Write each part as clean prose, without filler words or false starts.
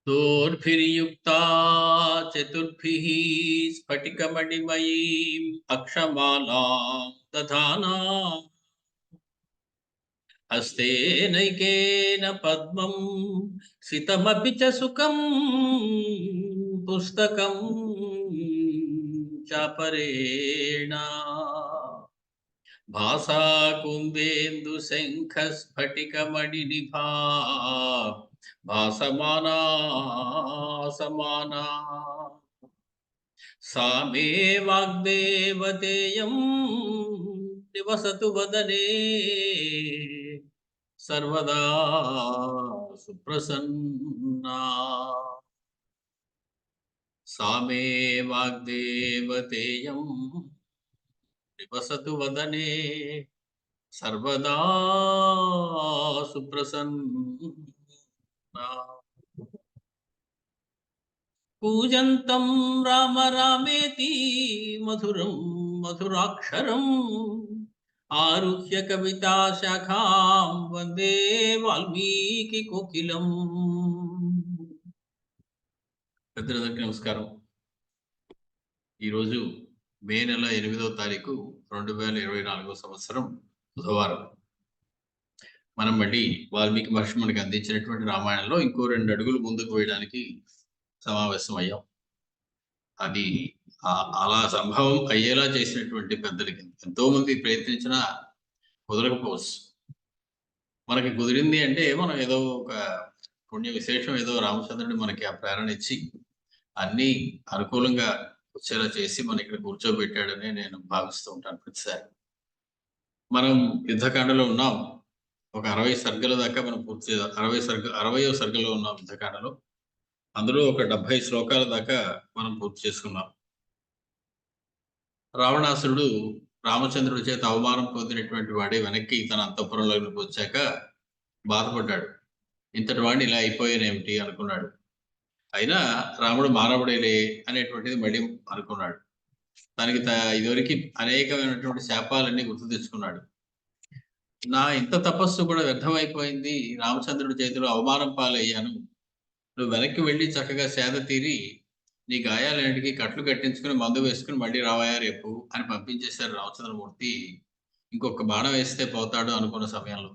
दोर्भिर्युक्ता चतुर्भिः स्फटिकमणिमयीम् अक्षमालां दधाना हस्तेनैकेन पद्मं सितमपि च सुखं पुस्तकं चापरेण भासा कुन्देन्दुशङ्खस्फटिकमणिनिभा भासमाना समाना सा मे वाग्देवतेयं निवसतु वदने सर्वदा सुप्रसन्ना सा मे वाग्देवतेयं निवसतु वदने सर्वदा सुप्रसन्ना पूजन्तं राम रामेति मधुरं मधुराक्षरम् आरुह्य कविता शाखां वन्दे వాల్మీకి కోకిలం. పెద్దలందరికీ నమస్కారం. ఈరోజు మే నెల 8వ తారీఖు 2024 సంవత్సరం బుధవారం. మనం మళ్ళీ వాల్మీకి మహర్షి మనకి అందించినటువంటి రామాయణంలో ఇంకో 2 అడుగులు ముందుకు వేయడానికి సమావేశం అయ్యాం. అది అలా సంభవం అయ్యేలా చేసినటువంటి పెద్దలకి ఎంతో మంది ప్రయత్నించినా కుదరకపోవచ్చు. మనకి కుదిరింది అంటే మనం ఏదో ఒక పుణ్య విశేషం, ఏదో రామచంద్రుడు మనకి ఆ ప్రేరణ ఇచ్చి అన్నీ అనుకూలంగా వచ్చేలా చేసి మన ఇక్కడ కూర్చోబెట్టాడని నేను భావిస్తూ ఉంటాను ప్రతిసారి. మనం యుద్ధకాండలో ఉన్నాం. ఒక 60 సర్గల దాకా మనం పూర్తి 60వ సర్గలో ఉన్నాం యుద్ధకాండలో. అందులో ఒక 70 శ్లోకాల దాకా మనం పూర్తి చేసుకున్నాం. రావణాసురుడు రామచంద్రుడి చేత అవమానం పొందినటువంటి వాడే వెనక్కి తన అంతఃపురంలోకి వచ్చాక బాధపడ్డాడు. ఇంతటి వాడిని ఇలా అయిపోయానేమిటి అనుకున్నాడు. అయినా రాముడు మానవుడేలే అనేటువంటిది మళ్ళీ అనుకున్నాడు. తనకి ఇదివరకు అనేకమైనటువంటి శాపాలన్నీ గుర్తు తెచ్చుకున్నాడు. నా ఇంత తపస్సు కూడా వ్యర్థమైపోయింది, రామచంద్రుడి చేతిలో అవమానం పాలయ్యాను. నువ్వు వెనక్కి వెళ్ళి చక్కగా సేద తీరి నీ గాయాలన్నిటికీ కట్లు కట్టించుకుని మందు వేసుకుని మళ్ళీ రావాయా రేపు అని పంపించేశారు రామచంద్రమూర్తి. ఇంకొక బాణం వేస్తే పోతాడు అనుకున్న సమయంలో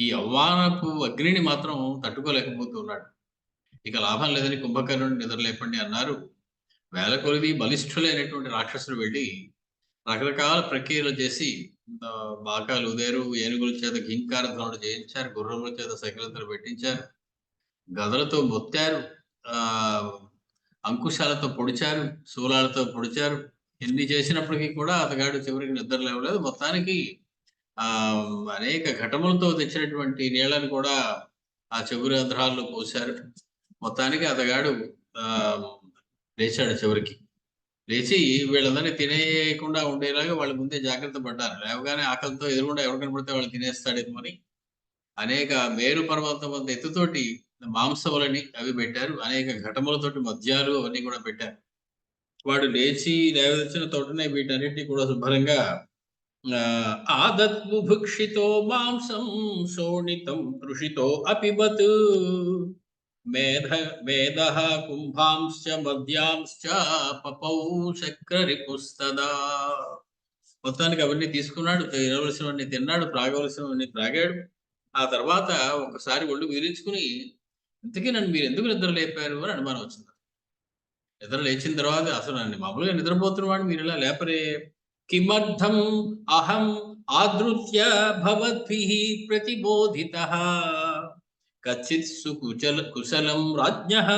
ఈ అవమానపు అగ్నిని మాత్రం తట్టుకోలేకపోతున్నాడు. ఇక లాభం లేదని కుంభకర్ణుని నిద్రలేపండి అన్నారు. వేల కొలిది బలిష్ఠులైనటువంటి రాక్షసులు వెళ్ళి రకరకాల ప్రక్రియలు చేసి బాకాలు ఉదేరు, ఏనుగుల చేత ఘీంకార ధ్వనులు చేయించారు, గుర్రముల చేత సకలతలు పెట్టించారు, గదలతో మొత్తారు, అంకుశాలతో పొడిచారు, శూలాలతో పొడిచారు. ఎన్ని చేసినప్పటికీ కూడా అతగాడు చివరికి నిద్ర లేవలేదు. మొత్తానికి అనేక ఘటములతో తెచ్చినటువంటి నీళ్లను కూడా ఆ చెవురి రంధ్రాల్లో పోశారు. మొత్తానికి అతగాడు లేచాడు. చివరికి లేచి వీళ్ళందరినీ తినేయకుండా ఉండేలాగా వాళ్ళ ముందే జాగ్రత్త పడ్డారు. లేవగానే ఆకలితో ఎదురుగుండా ఎవరు కనపడితే వాళ్ళు తినేస్తాడేమో అని అనేక మేరు పర్వతం అంత ఎత్తుతోటి మాంసములని అవి పెట్టారు. అనేక ఘటములతోటి మద్యాలు అవన్నీ కూడా పెట్టారు. వాడు లేచి లేవదచ్చిన తోటనే వీటన్నిటినీ కూడా శుభ్రంగా ఆదత్బుభుక్షితో మాంసం శోణితం తృషితో అపిబత్ మేధః కుంభాంశ్చ మద్యాంశ్చ పపౌ చక్రరిపుస్తదా. మొత్తానికి అవన్నీ తీసుకున్నాడు, తినవలసినవన్నీ తిన్నాడు, త్రాగవలసినవన్నీ త్రాగాడు. ఆ తర్వాత ఒకసారి ఒళ్ళు వీరించుకుని ఇంతకీ నన్ను మీరు ఎందుకు నిద్ర లేపారు అని అనుమానం వచ్చింది. నిద్ర లేచిన తర్వాత అసలు నన్ను మామూలుగా నిద్రపోతున్నవాడు మీరు ఇలా లేపరే, కిమర్థం అహం ఆదృత్య భవద్భిః ప్రతిబోధితః కచ్చిత్ కుశలం రాజ్ఞః.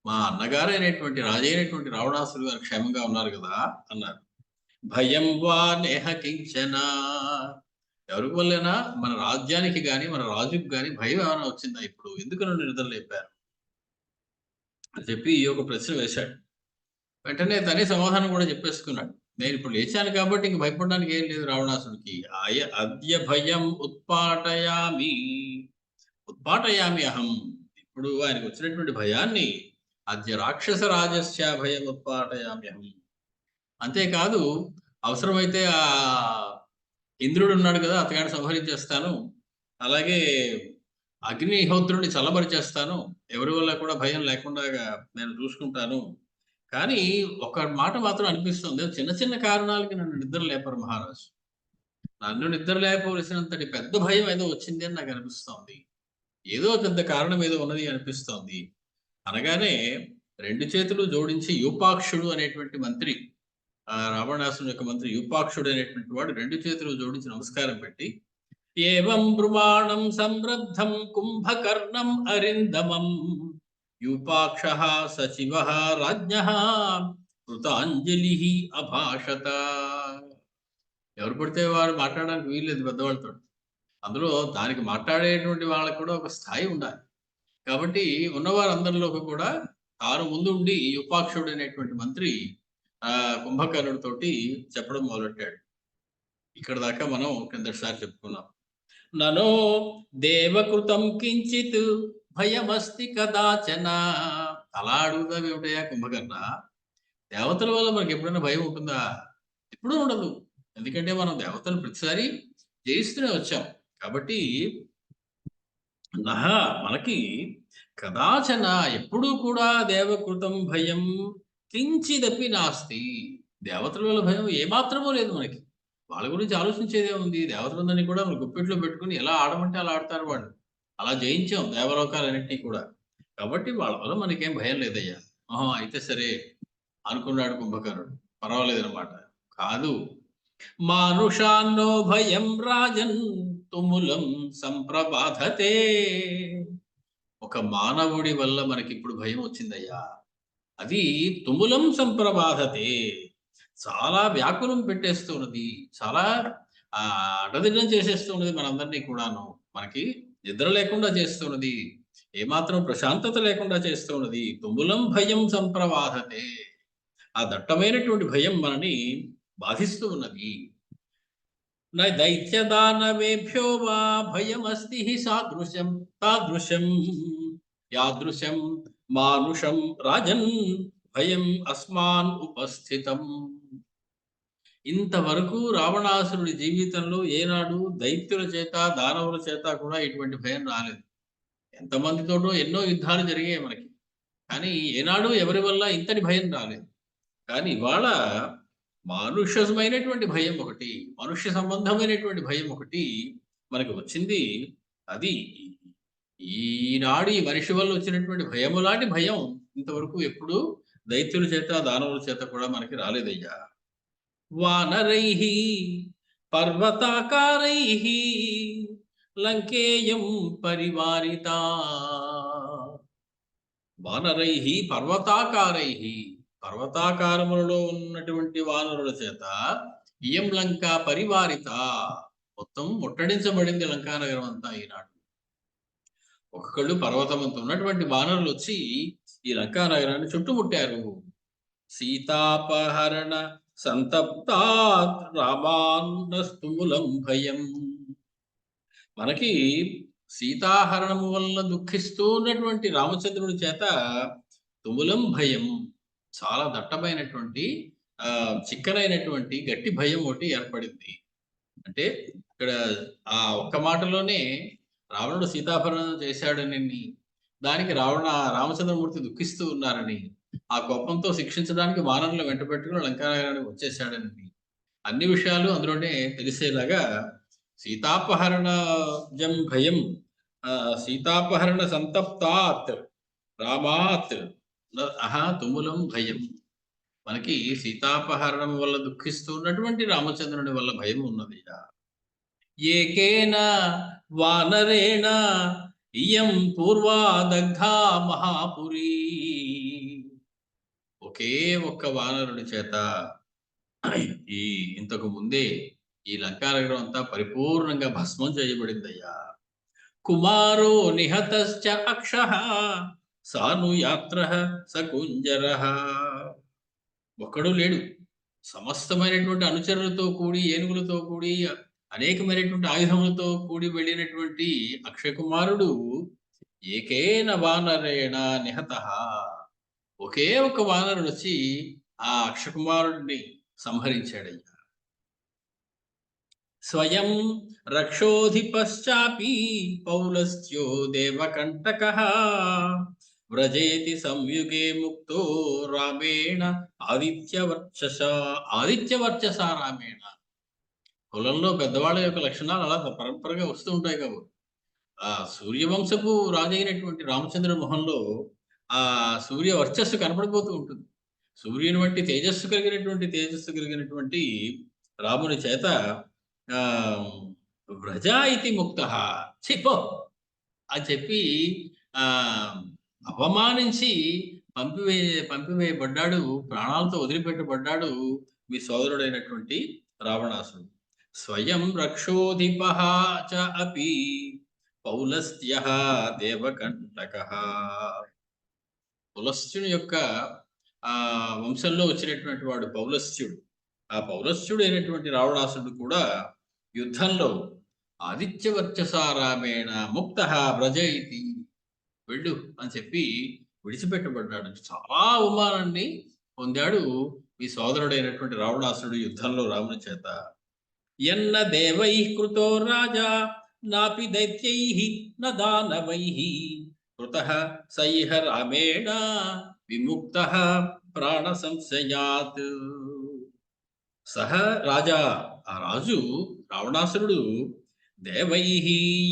మా అన్నగారైనటువంటి రాజైనటువంటి రావణాసురుడు గారు క్షేమంగా ఉన్నారు కదా అన్నారు. భయం వా నేహ కించన, ఎవరికి వల్లేనా మన రాజ్యానికి గాని మన రాజుకి గాని భయం ఏమైనా వచ్చిందా ఇప్పుడు, ఎందుకు నన్ను నిద్ర లేపారు అని చెప్పి ఈ ఒక ప్రశ్న వేశాడు. వెంటనే తనే సమాధానం కూడా చెప్పేసుకున్నాడు. నేను ఇప్పుడు లేచాను కాబట్టి ఇంక భయపడడానికి ఏం లేదు రావణాసుడికి. అద్య భయం ఉత్పాటయామి అహం. ఇప్పుడు ఆయనకు వచ్చినటువంటి భయాన్ని అద్య రాక్షస రాజస్య భయం ఉత్పాటయామి అహం. అంతేకాదు అవసరమైతే ఆ ఇంద్రుడు ఉన్నాడు కదా, అతగాడిని సంహరించేస్తాను. అలాగే అగ్నిహోత్రుడిని చల్లబరిచేస్తాను, ఎవరి వల్ల కూడా భయం లేకుండా నేను చూసుకుంటాను. కానీ ఒక మాట మాత్రం అనిపిస్తుంది, చిన్న చిన్న కారణాలకి నన్ను నిద్ర లేపరు మహారాజు. నన్ను నిద్ర లేపవలసినంతటి పెద్ద భయం ఏదో వచ్చింది అని నాకు అనిపిస్తోంది. ఏదో పెద్ద కారణం ఏదో ఉన్నది అనిపిస్తోంది అనగానే 2 చేతులు జోడించి యూపాక్షుడు అనేటువంటి మంత్రి, రావణాసురుని యొక్క మంత్రి యూపాక్షుడు అనేటువంటి వాడు 2 చేతులు జోడించి నమస్కారం పెట్టి, ఏవం బ్రువాణం సంరబ్ధం కుంభకర్ణం అరిందమం యూపాక్షః సచివః రాజ్ఞః కృతాంజలి అభాషత. ఎవరు పడితే వారు మాట్లాడడానికి వీల్లేదు పెద్దవాళ్ళతో. అందులో దానికి మాట్లాడేటువంటి వాళ్ళకి కూడా ఒక స్థాయి ఉండాలి. కాబట్టి ఉన్నవారందరిలోకి కూడా తాను ముందుండి యూపాక్షుడు అనేటువంటి మంత్రి కుంభకర్ణుడితోటి చెప్పడం మొదలెట్టాడు. ఇక్కడ దాకా మనం కిందటిసారి చెప్పుకున్నాం. ననో దేవకృతం కించిత్ భయమస్తి కదాచన. అలా అడుగుతావు ఏమిటయా కుంభకర్ణ? దేవతల వల్ల మనకి ఎప్పుడైనా భయం ఉంటుందా? ఎప్పుడూ ఉండదు. ఎందుకంటే మనం దేవతలు ప్రతిసారి జయిస్తూనే వచ్చాం. కాబట్టి మనకి కదాచన ఎప్పుడూ కూడా దేవకృతం భయం కించిదపి నాస్తి. దేవతల వల్ల భయం ఏమాత్రమూ లేదు మనకి. వాళ్ళ గురించి ఆలోచించేదే ఉంది. దేవతలందరినీ కూడా మన గుప్పెట్లో పెట్టుకుని ఎలా ఆడమంటే అలా ఆడతారు వాళ్ళు. అలా జయించాం దేవలోకాలన్నింటినీ కూడా. కాబట్టి వాళ్ళ వల్ల మనకేం భయం లేదయ్యా. అయితే సరే అనుకున్నాడు కుంభకర్ణుడు. పర్వాలేదనమాట. కాదు, మానుషాన్నో భయం రాజన్ తుములం సంప్రబాధతే. ఒక మానవుడి వల్ల మనకిప్పుడు భయం వచ్చిందయ్యా. అది తుములం సంప్రబాధతే. చాలా వ్యాకులం పెట్టేస్తున్నది. చాలా అడదిడ్డం చేసేస్తున్నది మనందరినీ కూడాను. మనకి నిద్ర లేకుండా చేస్తున్నది. ఏమాత్రం ప్రశాంతత లేకుండా చేస్తున్నది. తుములం భయం సంప్రబాధతే. ఆ దట్టమైనటువంటి భయం మనని బాధిస్తూ ఉన్నది. దైత్యదానవేభ్యో వా భయమస్తి సాదృశం తాదృశం యాదృశం మానుషం రాజన్ భయం అస్మాన్ ఉపస్థితం. ఇంతవరకు రావణాసురుడి జీవితంలో ఏనాడు దైత్యుల చేత దానవుల చేత కూడా ఇటువంటి భయం రాలేదు. ఎంతమందితోటో ఎన్నో యుద్ధాలు జరిగాయి మనకి. కానీ ఏనాడు ఎవరి వల్ల ఇంతటి భయం రాలేదు. కానీ ఇవాళ మానుష్యమైనటువంటి భయం ఒకటి, మనుష్య సంబంధమైనటువంటి భయం ఒకటి మనకి వచ్చింది. అది ఈనాడు ఈ మనిషి వల్ల వచ్చినటువంటి భయము లాంటి భయం ఇంతవరకు ఎప్పుడు దైత్యుల చేత దానవుల చేత కూడా మనకి రాలేదయ్యా. వానరైః పర్వతాకారైః లంకేయం పరివారితా. వానరైః పర్వతాకారైః, పర్వతాకారములలో ఉన్నటువంటి వానరుల చేత ఇయం లంక పరివారిత, మొత్తం ముట్టడించబడింది లంకానగరం అంతా ఈనాడు. ఒక్కొక్కళ్ళు పర్వతమంతా ఉన్నటువంటి వానరులు వచ్చి ఈ లంకానగరాన్ని చుట్టుముట్టారు. సీతాపహరణ సంతప్తాత్ రామాన్నస్తుములం భయం. మనకి సీతాహరణము వల్ల దుఃఖిస్తూ ఉన్నటువంటి రామచంద్రుడి చేత తుములం భయం, చాలా దట్టమైనటువంటి చిక్కనైనటువంటి గట్టి భయం ఒకటి ఏర్పడింది. అంటే ఇక్కడ ఆ ఒక్క మాటలోనే రావణుడు సీతాపహరణం చేశాడని, దానికి రామచంద్రమూర్తి దుఃఖిస్తూ ఉన్నారని, ఆ కోపంతో శిక్షించడానికి వానరులు వెంట పెట్టుకుని లంకానగరానికి వచ్చేశాడని, అన్ని విషయాలు అందులోనే తెలిసేలాగా సీతాపహరణజం భయం సీతాపహరణ సంతప్తాత్ రామాత్ తుములం భయం. మనకి సీతాపహరణం వల్ల దుఃఖిస్తున్నటువంటి రామచంద్రుని వల్ల భయం ఉన్నది. ఏకేన వానరేణ ఇయం పూర్వా దగ్ధా మహాపురి. ఒకే ఒక్క వానరుడి చేత ఇంతకు ముందే ఈ లంకానగరం అంతా పరిపూర్ణంగా భస్మం చేయబడిందయ్యా. కుమారో నిహతశ్చ అక్షః సానుయాత్రః సకుంజరః. ఒక్కడు లేడు. సమస్తమైనటువంటి అనుచరులతో కూడి, ఏనుగులతో కూడి, అనేకమైనటువంటి ఆయుధములతో కూడి వెళ్ళినటువంటి అక్షయకుమారుడు ఏకేన వానరేణ నిహతః, ఒకే ఒక వానరుడు వచ్చి ఆ అక్షకుమారుడిని సంహరించాడయ్యా. స్వయం రక్షోధిపశ్చాపి పౌలస్త్యో దేవకంటకః వ్రజేతి సంయుగే ముక్తో రామేణ ఆదిత్యవర్చస రామేణ. కులంలో పెద్దవాళ్ళ యొక్క లక్షణాలు అలా పరంపరగా వస్తూ ఉంటాయి కాబట్టి ఆ సూర్యవంశపు రాజైనటువంటి రామచంద్ర మొహంలో ఆ సూర్య వర్చస్సు కనపడిపోతూ ఉంటుంది. సూర్యుని వంటి తేజస్సు కలిగినటువంటి రాముని చేత ఆ వ్రజ ఇది ముక్త చిపో అని చెప్పి ఆ అవమానించి పంపివేయబడ్డాడు, ప్రాణాలతో వదిలిపెట్టబడ్డాడు మీ సోదరుడైనటువంటి రావణాసుడు. స్వయం రక్షోధిపః చ అపి పౌలస్త్యః దేవకంటకః. పులస్త్యుని యొక్క వంశంలో వచ్చినటువంటి వాడు పౌలస్త్యుడు. ఆ పౌలస్త్యుడు అయినటువంటి రావణాసుడు కూడా యుద్ధంలో ఆదిత్యవర్చసారామేణ ముక్త వ్రజయితి, వెళ్ళు అని చెప్పి విడిచిపెట్టబడ్డాడు. చాలా అవమానాన్ని పొందాడు ఈ సోదరుడైనటువంటి రావణాసుడు యుద్ధంలో రాముని చేత. యన్న దేవై కృతో రాజా నాపి దైత్యైః న దానవైః కృతః సైహ రామేణ విముక్తః ప్రాణ సంశయాత్. సహ రాజా, ఆ రాజు రావణాసురుడు దేవైః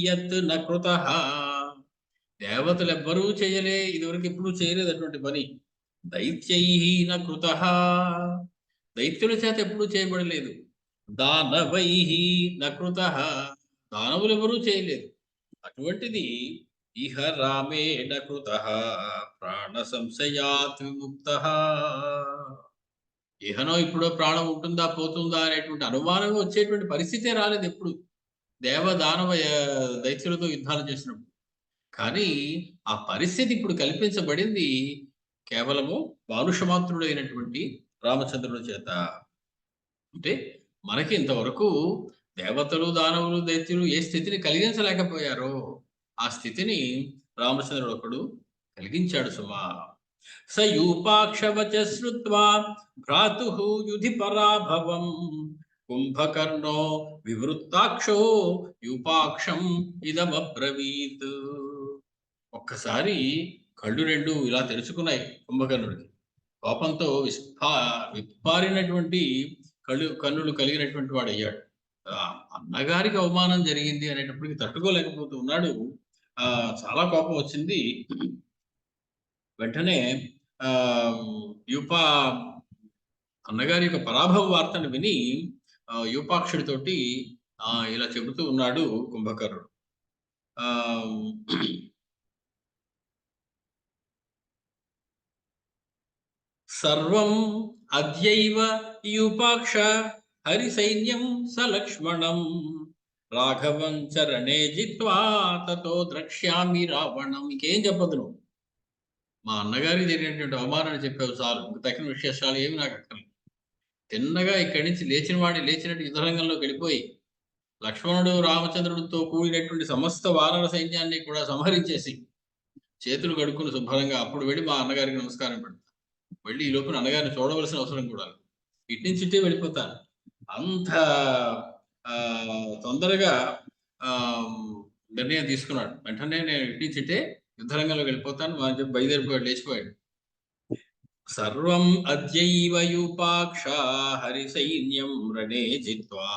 యత్ న కృతః, దేవతలు ఎవ్వరూ ఇదివరకు ఎప్పుడూ చేయలేదు అటువంటి పని. దైత్యైః న కృతః, దైత్యుల చేత ఎప్పుడూ చేయబడలేదు. దానవైః న కృతః, దానవులు ఎవరూ చేయలేదు. అటువంటిది ఇహ రామేణ కృతః ప్రాణ సంశయాత్ విముక్తః, ఇహనో ఇప్పుడో ప్రాణం ఉంటుందా పోతుందా అనేటువంటి అనుమానం వచ్చేటువంటి పరిస్థితే రాలేదు ఎప్పుడు దేవ దానవ దైత్యులతో యుద్ధాలు చేసినప్పుడు. కానీ ఆ పరిస్థితి ఇప్పుడు కల్పించబడింది కేవలము మానుషమాత్రుడైనటువంటి రామచంద్రుడి చేత. అంటే మనకి ఇంతవరకు దేవతలు దానవులు దైత్యులు ఏ స్థితిని కలిగించలేకపోయారో ఆ స్థితిని రామచంద్రుడు ఒకడు కలిగించాడు సుమా. సయూపాక్షవచ శ్రుత్వా భ్రాతుః యుధి పరాభవం కుంభకర్ణో వివృత్తాక్షో యూపాక్షం ఇదమబ్రవీత్. ఒక్కసారి కళ్ళు రెండు ఇలా తెరుచుకున్నాయి కుంభకర్ణుడికి. కోపంతో విప్పారినటువంటి కన్నులు కలిగినటువంటి వాడు అయ్యాడు. అన్నగారికి అవమానం జరిగింది అనేటప్పటికి తట్టుకోలేకపోతూ ఉన్నాడు. చాలా కోపం వచ్చింది. వెంటనే యూపా అన్నగారి యొక్క పరాభవ వార్తను విని యూపాక్షుడితోటి ఇలా చెబుతూ ఉన్నాడు కుంభకర్ణుడు. సర్వం అద్యైవ యూపాక్ష హరి సైన్యం సలక్ష్మణం రాఘవం చరణే జిత్వా తతో ద్రక్ష్యామి రావణం. ఇంకేం చెప్పదు నువ్వు, మా అన్నగారికి జరిగినటువంటి అవమానాన్ని చెప్పావు చాలు, ఇంక తగిన విశేషాలు ఏమి నాకు అక్కర్లేదు. తిన్నగా ఇక్కడి నుంచి లేచిన వాడిని లేచినట్టు యుద్ధరంగంలోకి వెళ్ళిపోయి లక్ష్మణుడు రామచంద్రుడితో కూడినటువంటి సమస్త వానర సైన్యాన్ని కూడా సంహరించేసి చేతులు కడుక్కుని శుభ్రంగా అప్పుడు వెళ్ళి మా అన్నగారికి నమస్కారం పెడతాను. వెళ్ళి ఈ లోపల అన్నగారిని చూడవలసిన అవసరం కూడా ఇటు నుంచి ఇటే వెళ్ళిపోతాను. అంత తొందరగా నిర్ణయం తీసుకున్నాడు. వెంటనే నేను ఇటు నుంచి ఇటే యుద్ధరంగంలోకి వెళ్ళిపోతాను అని చెప్పి బయలుదేరిపోయాడు, లేచిపోయాడు. సర్వం అద్యైవ యూపాక్ష హరి సైన్యం రణే జిత్వా,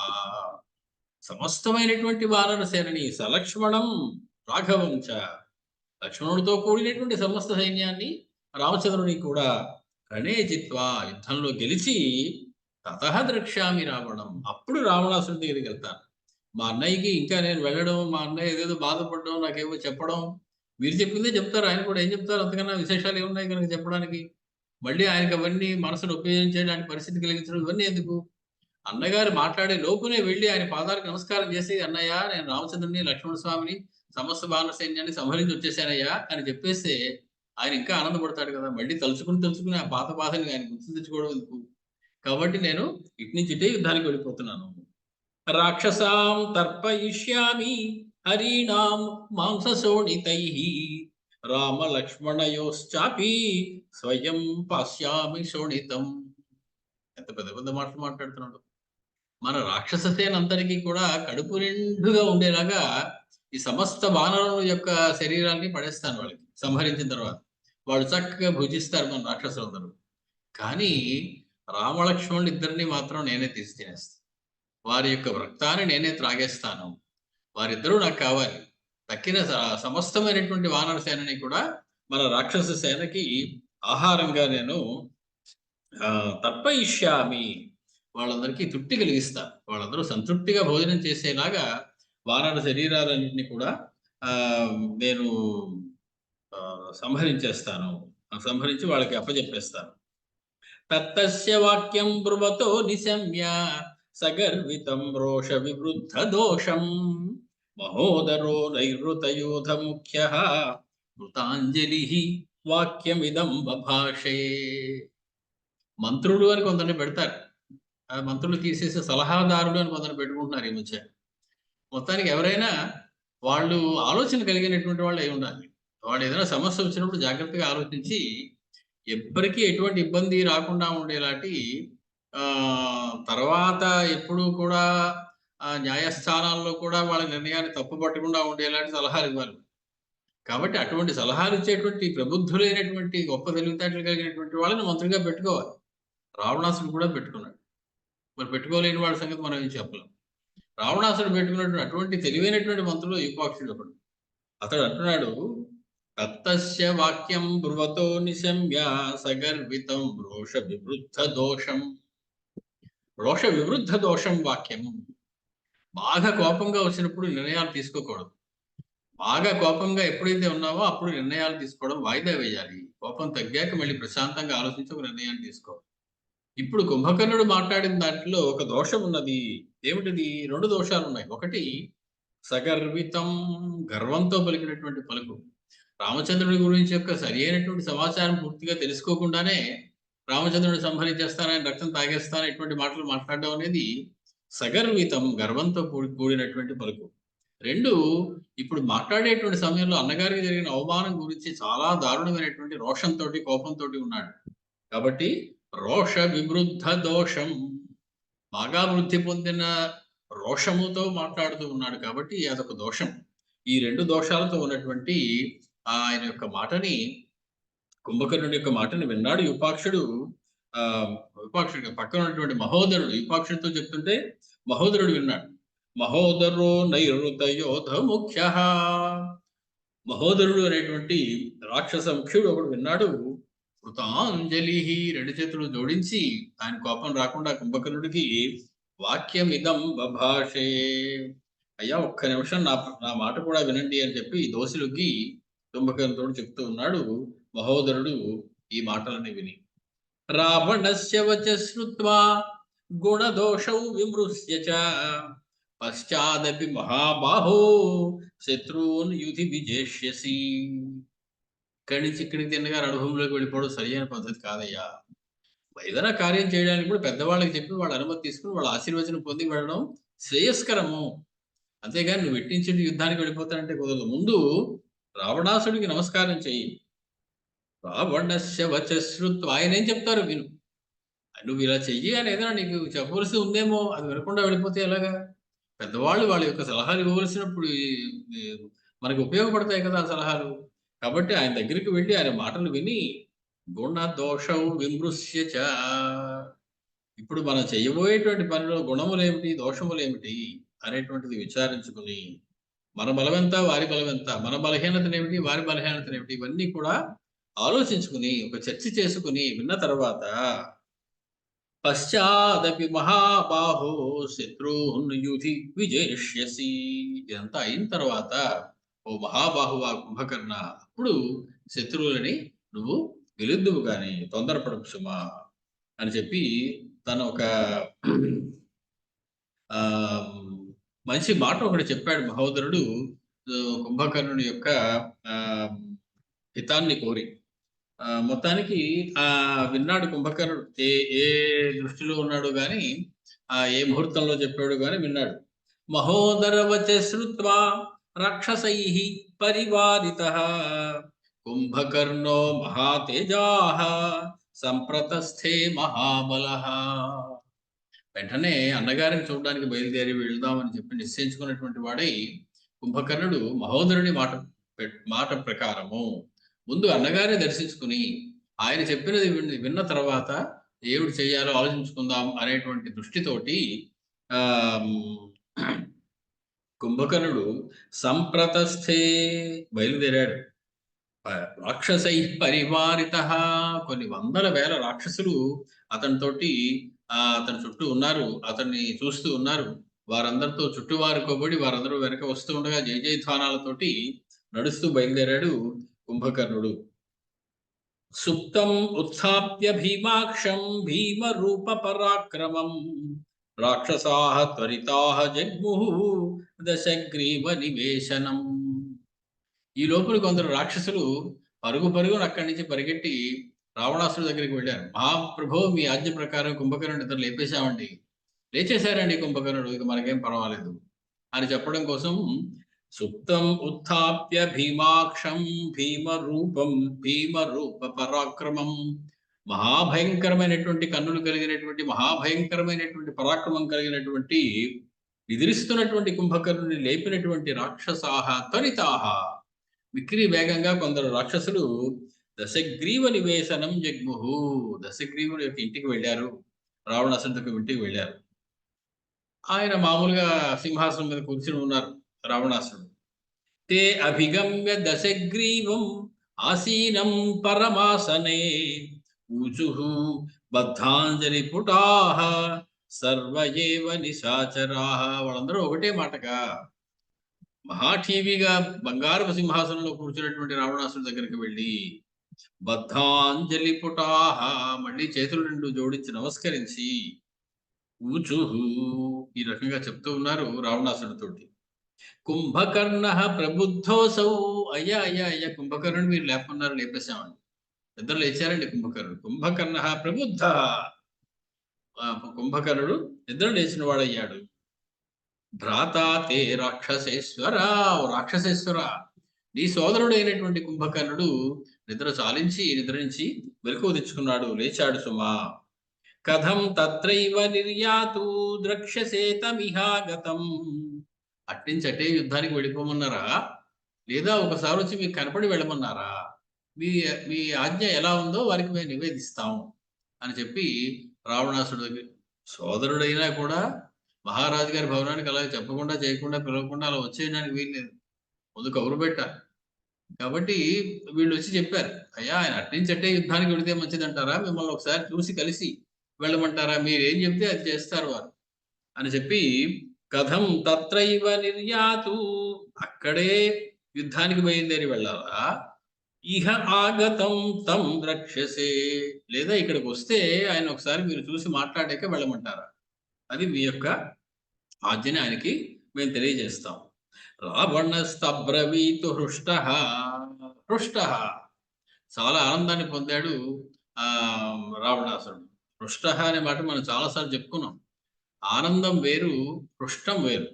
సమస్తమైనటువంటి వానర సేనని సలక్ష్మణం రాఘవం చ, లక్ష్మణుడితో కూడినటువంటి సమస్త సైన్యాన్ని రామచంద్రుని కూడా రణే జిత్వా యుద్ధంలో గెలిచి తతః ద్రక్ష్యామి రావణం, అప్పుడు రావణాసురుడి దగ్గరికి వెళ్తాను. మా అన్నయ్యకి ఇంకా నేను వెళ్ళడం, మా అన్నయ్య ఏదేదో బాధపడడం, నాకేమో చెప్పడం, మీరు చెప్పిందే చెప్తారు, ఆయన కూడా ఏం చెప్తారు, అంతకన్నా విశేషాలు ఏమున్నాయి కనుక చెప్పడానికి. మళ్ళీ ఆయనకి అవన్నీ మనసును ఉపయోగించేలాంటి పరిస్థితి కలిగించడం ఇవన్నీ ఎందుకు? అన్నగారు మాట్లాడే లోపునే వెళ్ళి ఆయన పాదాలకు నమస్కారం చేసి, అన్నయ్య నేను రామచంద్రుని లక్ష్మణ స్వామిని సమస్త బాణ సైన్యాన్ని సంహరించి వచ్చేసానయ్యా అని చెప్పేస్తే ఆయన ఇంకా ఆనందపడతాడు కదా. మళ్ళీ తలుచుకుని ఆ పాత బాధని ఆయన గుర్తు తెచ్చుకోవడం ఎందుకు? కాబట్టి నేను ఇటు నుంచి ఇటే యుద్ధానికి వెళ్ళిపోతున్నాను. రాక్షసాం తర్పయిష్యామి హరీణాం మాంసశోణితైః రామ లక్ష్మణయోశ్చాపి స్వయం పశ్యామి శోణితం. ఎంత పెద్ద పెద్ద మాటలు మాట్లాడుతున్నాడు. మన రాక్షస సేనంతటికీ కూడా కడుపు నిండుగా ఉండేలాగా ఈ సమస్త వానరుల యొక్క శరీరాన్ని పడేస్తాను వాళ్ళకి సంహరించిన తర్వాత. వాళ్ళు చక్కగా భుజిస్తారు మన రాక్షసులందరూ. కానీ రామలక్ష్మణులు ఇద్దరిని మాత్రం నేనే తీసి తినేస్తాను. వారి యొక్క రక్తాన్ని నేనే త్రాగేస్తాను. వారిద్దరూ నాకు కావాలి. తక్కిన సమస్తమైనటువంటి వానర సేనని కూడా మన రాక్షస సేనకి ఆహారంగా నేను తర్పయిష్యామి. వాళ్ళందరికీ తృప్తి కలిగిస్తా. వాళ్ళందరూ సంతృప్తిగా భోజనం చేసేలాగా వానర శరీరాలన్నింటినీ కూడా నేను సంహరించేస్తాను. సంహరించి వాళ్ళకి అప్పజెప్పేస్తాను. తత్తస్య వాక్యం బ్రువతో నిశమ్య సగర్వితం రోష వివృద్ధ దోషం మహోదరో నైరుతయోధ ముఖ్య కృతాంజలి వాక్యమిదం బభాషే. మంత్రులు అని కొందరిని పెడతారు. ఆ మంత్రులు తీసేసి సలహాదారులు అని కొందరు పెట్టుకుంటున్నారు ఈ మధ్య. మొత్తానికి ఎవరైనా వాళ్ళు ఆలోచన కలిగినటువంటి వాళ్ళు అయి ఉండాలి. వాడు ఏదైనా సమస్య వచ్చినప్పుడు జాగ్రత్తగా ఆలోచించి ఎవ్వరికీ ఎటువంటి ఇబ్బంది రాకుండా ఉండేలాంటి తర్వాత ఎప్పుడూ కూడా న్యాయస్థానాల్లో కూడా వాళ్ళ నిర్ణయాన్ని తప్పు పట్టకుండా ఉండేలాంటి సలహాలు ఇవ్వాలి. కాబట్టి అటువంటి సలహాలు ఇచ్చేటువంటి ప్రబుద్ధులైనటువంటి గొప్ప తెలివితేటలు కలిగినటువంటి వాళ్ళని మంత్రిగా పెట్టుకోవాలి. రావణాసుడు కూడా పెట్టుకున్నాడు. మరి పెట్టుకోలేని వాడి సంగతి మనం ఏం చెప్పలేం. రావణాసుడు పెట్టుకున్నటువంటి అటువంటి తెలివైనటువంటి మంత్రులు యూపాక్షుడు ఒకడు. అతడు అంటున్నాడు, తత్తస్య వాక్యం బ్రువతో నిశమ్య సగర్వితం రోష వివృద్ధ దోషం. రోష వివృద్ధ దోషం వాక్యం. బాగా కోపంగా వచ్చినప్పుడు నిర్ణయాలు తీసుకోకూడదు. బాగా కోపంగా ఎప్పుడైతే ఉన్నావో అప్పుడు నిర్ణయాలు తీసుకోవడం వాయిదా వేయాలి. కోపం తగ్గాక మళ్ళీ ప్రశాంతంగా ఆలోచించి ఒక నిర్ణయాన్ని తీసుకోవాలి. ఇప్పుడు కుంభకర్ణుడు మాట్లాడిన దాంట్లో ఒక దోషం ఉన్నది. ఏమిటిది? 2 దోషాలు ఉన్నాయి. ఒకటి సగర్వితం, గర్వంతో పలికినటువంటి పలుకు. రామచంద్రుడి గురించి యొక్క సరి అయినటువంటి సమాచారం పూర్తిగా తెలుసుకోకుండానే రామచంద్రుడిని సంహరించేస్తానని, రక్తం తాగేస్తానని ఇటువంటి మాటలు మాట్లాడడం అనేది సగర్వితం, గర్వంతో కూడినటువంటి పలుకు. 2, ఇప్పుడు మాట్లాడేటువంటి సమయంలో అన్నగారికి జరిగిన అవమానం గురించి చాలా దారుణమైనటువంటి రోషంతో, కోపంతో ఉన్నాడు. కాబట్టి రోష వివృద్ధ దోషం, బాగా వృద్ధి పొందిన రోషముతో మాట్లాడుతూ ఉన్నాడు కాబట్టి అదొక దోషం. ఈ 2 దోషాలతో ఉన్నటువంటి ఆయన యొక్క మాటని, కుంభకర్ణుడి యొక్క మాటని విన్నాడు యూపాక్షుడు. యూపాక్షుడు పక్కన ఉన్నటువంటి మహోదరుడు యూపాక్షుడితో చెప్తుంటే మహోదరుడు విన్నాడు. మహోదరో నైరుతయోధ ముఖ్య. మహోదరుడు అనేటువంటి రాక్షస ముఖ్యుడు ఒకడు విన్నాడు. కృతాంజలి, 2 చేతులు జోడించి ఆయన కోపం రాకుండా కుంభకర్ణుడికి వాక్యమిదం బభాషే. అయ్యా ఒక్క నిమిషం నా మాట కూడా వినండి అని చెప్పి దోసిలొగ్గి కుంభకర్ణుడు చెప్తూ ఉన్నాడు. మహోదరుడు ఈ మాటలని విని రావణస్య వచ శ్రుత్వా గుణదోషౌ విమృశ్య చ పశ్చాదపి మహాబాహో శత్రూన్ యుధి విజేష్యసి. ఇక్కడి నుంచి ఇక్కడికి తిన్నగా రణభూమిలోకి వెళ్ళిపోవడం సరైన పద్ధతి కాదయ్యా. ఏదైనా కార్యం చేయడానికి కూడా పెద్దవాళ్ళకి చెప్పి వాళ్ళ అనుమతి తీసుకుని వాళ్ళ ఆశీర్వచనం పొంది వెళ్ళడం శ్రేయస్కరము. అంతేగాని నువ్వు వెట్టించి యుద్ధానికి వెళ్ళిపోతానంటే కుదరదు. ముందు రావణాసుడికి నమస్కారం చెయ్యి. రావణస్య వచ శ్రుత్వ, ఆయన ఏం చెప్తారు విను. నువ్వు ఇలా చెయ్యి అని ఏదైనా నీకు చెప్పవలసి ఉందేమో, అది వినకుండా వెళ్ళిపోతే ఎలాగా? పెద్దవాళ్ళు వాళ్ళ యొక్క సలహాలు ఇవ్వవలసినప్పుడు మనకు ఉపయోగపడతాయి కదా ఆ సలహాలు. కాబట్టి ఆయన దగ్గరికి వెళ్ళి ఆయన మాటలు విని గుణ దోషం విమృశ్య చ, ఇప్పుడు మనం చేయబోయేటువంటి పనిలో గుణములేమిటి, దోషములేమిటి అనేటువంటిది విచారించుకుని, మన బలమెంత, వారి బలమెంత, మన బలహీనతనేమిటి, వారి బలహీనతనేమిటి, ఇవన్నీ కూడా ఆలోచించుకుని ఒక చర్చ చేసుకుని విన్న తర్వాత పశ్చాదపి మహాబాహో శత్రున్ యుధి విజేష్యసి. ఇదంతా అయిన తర్వాత ఓ మహాబాహువా కుంభకర్ణ, అప్పుడు శత్రువులని నువ్వు గెలుద్దువు కానీ తొందరపడకు సుమా అని చెప్పి తను ఒక మంచి మాట ఒకటి చెప్పాడు మహోదరుడు కుంభకర్ణుని యొక్క హితాన్ని కోరి. మొత్తానికి విన్నాడు కుంభకర్ణుడు. ఏ ఏ దృష్టిలో ఉన్నాడు గాని, ఏ ముహూర్తంలో చెప్పాడు గాని విన్నాడు. మహోదరవచ శ్రుత్వా రాక్షసై పరివారితః కుంభకర్ణో మహాతేజాః సంప్రతస్థే మహాబలః. వెంటనే అన్నగారిని చూడడానికి బయలుదేరి వెళ్దామని చెప్పి నిశ్చయించుకున్నటువంటి వాడై కుంభకర్ణుడు మహోదరుని మాట ప్రకారము ముందు అన్నగారిని దర్శించుకుని ఆయన చెప్పినది విన్న తర్వాత ఏమిటి చేయాలో ఆలోచించుకుందాం అనేటువంటి దృష్టితోటి ఆ కుంభకర్ణుడు సంప్రతస్థే బయలుదేరాడు. రాక్షసై పరివారిత, కొన్ని వందల వేల రాక్షసులు అతనితోటి అతని చుట్టూ ఉన్నారు, అతన్ని చూస్తూ ఉన్నారు. వారందరితో చుట్టువారుకోబడి వారందరూ వెనక వస్తూ ఉండగా జయ జయధ్వానాలతోటి నడుస్తూ బయలుదేరాడు కుంభకర్ణుడు. సుప్తం ఉత్థాప్య భీమాక్షం భీమ రూప పరాక్రమం రాక్షసాః త్వరితాః జగ్ముః దశగ్రీవ నివేశనం. ఈ లోపల కొందరు రాక్షసులు పరుగు పరుగున అక్కడి నుంచి పరిగెట్టి రావణాసురుడి దగ్గరికి వెళ్ళారు. మహాప్రభో, మీ ఆజ్ఞ ప్రకారం కుంభకర్ణుడు ఇద్దరు లేపేశామండి. లేచేశారండి కుంభకర్ణుడు, ఇది మనకేం పర్వాలేదు అని చెప్పడం కోసం సుప్తం ఉత్థాప్య భీమాక్షం భీమ రూప పరాక్రమం, మహాభయంకరమైనటువంటి కన్నులు కలిగినటువంటి మహాభయంకరమైనటువంటి పరాక్రమం కలిగినటువంటి నిద్రిస్తున్నటువంటి కుంభకర్ణుని లేపినటువంటి రాక్షసాహ త్వరితాహ, విక్రీ వేగంగా కొందరు రాక్షసులు దశగ్రీవ నివేశనం జగ్ముహు, దశగ్రీవుని యొక్క ఇంటికి వెళ్ళారు, రావణాసురుడి ఇంటికి వెళ్ళారు. ఆయన మామూలుగా సింహాసనం మీద కూర్చుని ఉన్నారు రావణాసురుడు. తే అభిగమ్య దశగ్రీవం ఆసీనం పరమాసనే ఊచుః బద్ధాంజలి పుటాః సర్వయేవ నిశాచరాః. వాళ్ళందరూ ఒకటే మాటగా మహాఠీవిగా బంగారపు సింహాసనంలో కూర్చున్నటువంటి రావణాసురుడి దగ్గరికి వెళ్ళి బద్ధాంజలి పుటాః, మళ్ళీ చేతులు రెండు జోడించి నమస్కరించి ఊచుః ఈ రకంగా చెప్తూ ఉన్నారు రావణాసురుడితోటి. కుంభకర్ణ ప్రబుద్ధోసౌ, అయ్యా అయ్యా అయ్యా కుంభకర్ణుడు మీరు లేపన్నారు, లేపేశామండి. ఇద్దరు లేచారండి కుంభకర్ణుడు. కుంభకర్ణ ప్రబుద్ధ, కుంభకర్ణుడు నిద్ర లేచిన వాడయ్యాడు. భ్రాతా తే రాక్షసేశ్వర, రాక్షసేశ్వర, నీ సోదరుడైనటువంటి కుంభకర్ణుడు నిద్ర నుంచి వెలుకు తెచ్చుకున్నాడు, లేచాడు సుమా. కథం తత్రైవ నిర్యాతు ద్రక్ష్యసేతమిహాగతం, అట్నుంచి అటే యుద్ధానికి వెళ్ళిపోమన్నారా, లేదా ఒకసారి వచ్చి మీకు కనపడి వెళ్ళమన్నారా? మీ మీ ఆజ్ఞ ఎలా ఉందో వారికి మేము నివేదిస్తాం అని చెప్పి రావణాసుడు దగ్గర, సోదరుడైనా కూడా మహారాజు గారి భవనానికి అలా చెప్పకుండా చేయకుండా పిలవకుండా అలా వచ్చేయడానికి వీల్లేదు, ముందు కబురు పెట్టారు. కాబట్టి వీళ్ళు వచ్చి చెప్పారు, అయ్యా ఆయన అట్నుంచి అట్టే యుద్ధానికి వెళితే మంచిదంటారా, మిమ్మల్ని ఒకసారి చూసి కలిసి వెళ్ళమంటారా, మీరేం చెప్తే అది చేస్తారు వారు అని చెప్పి, కథం తత్రైవ నిర్యాతు, అక్కడే యుద్ధానికి బయలుదేరి వెళ్ళాలా, ఇహ ఆగతం తం రక్షసే, లేదా ఇక్కడికి వస్తే ఆయన ఒకసారి మీరు చూసి మాట్లాడాక వెళ్ళమంటారా, అది మీ యొక్క ఆజ్ఞని ఆయనకి మేము తెలియజేస్తాం. రావణస్తబ్రవీతు హృష్ట, చాలా ఆనందాన్ని పొందాడు రావణాసురుడు. హృష్ట అనే మాట మనం చాలాసార్లు చెప్పుకున్నాం. ఆనందం వేరు, హృష్టం వేరు.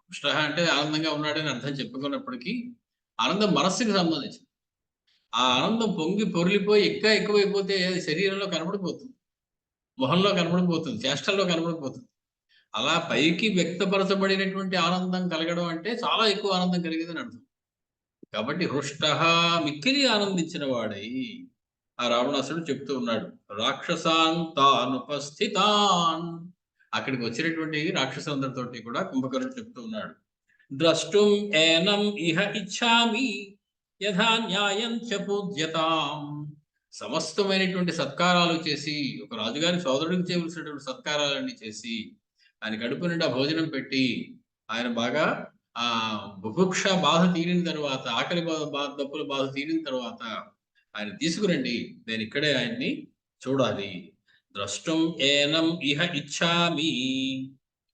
హృష్ట అంటే ఆనందంగా ఉన్నాడని అర్థం చెప్పుకున్నప్పటికీ ఆనందం మనస్సుకి సంబంధించింది. ఆ ఆనందం పొంగి పొరిలిపోయి ఎక్కువైపోతే అది శరీరంలో కనబడిపోతుంది, మొహంలో కనబడిపోతుంది, చేష్టల్లో కనబడిపోతుంది. అలా పైకి వ్యక్తపరచబడినటువంటి ఆనందం కలగడం అంటే చాలా ఎక్కువ ఆనందం కలిగేదని అర్థం. కాబట్టి హృష్ట, మిక్కిలి ఆనందించిన వాడై ఆ రావణాసురుడు చెప్తూ ఉన్నాడు. రాక్షసాన్ తానుపస్థితాన్, అక్కడికి వచ్చినటువంటి రాక్షసులందరితోటి కూడా కుంభకర్ణుడు చెప్తూ ఉన్నాడు. ద్రష్టుం ఏనం ఇహ ఇచ్చామి యథా న్యాయం చ పూజ్యతాం, సమస్తమైనటువంటి సత్కారాలు చేసి, ఒక రాజుగారి సోదరుడికి చేయవలసినటువంటి సత్కారాలన్నీ చేసి, ఆయన కడుపు నిండా భోజనం పెట్టి, ఆయన బాగా బుభుక్ష బాధ తీరిన తర్వాత, ఆకలి దప్పుల బాధ తీరిన తర్వాత ఆయన తీసుకురండి, నేను ఇక్కడే ఆయన్ని చూడాలి. ద్రష్టం ఏనం ఇహ ఇచ్చామి,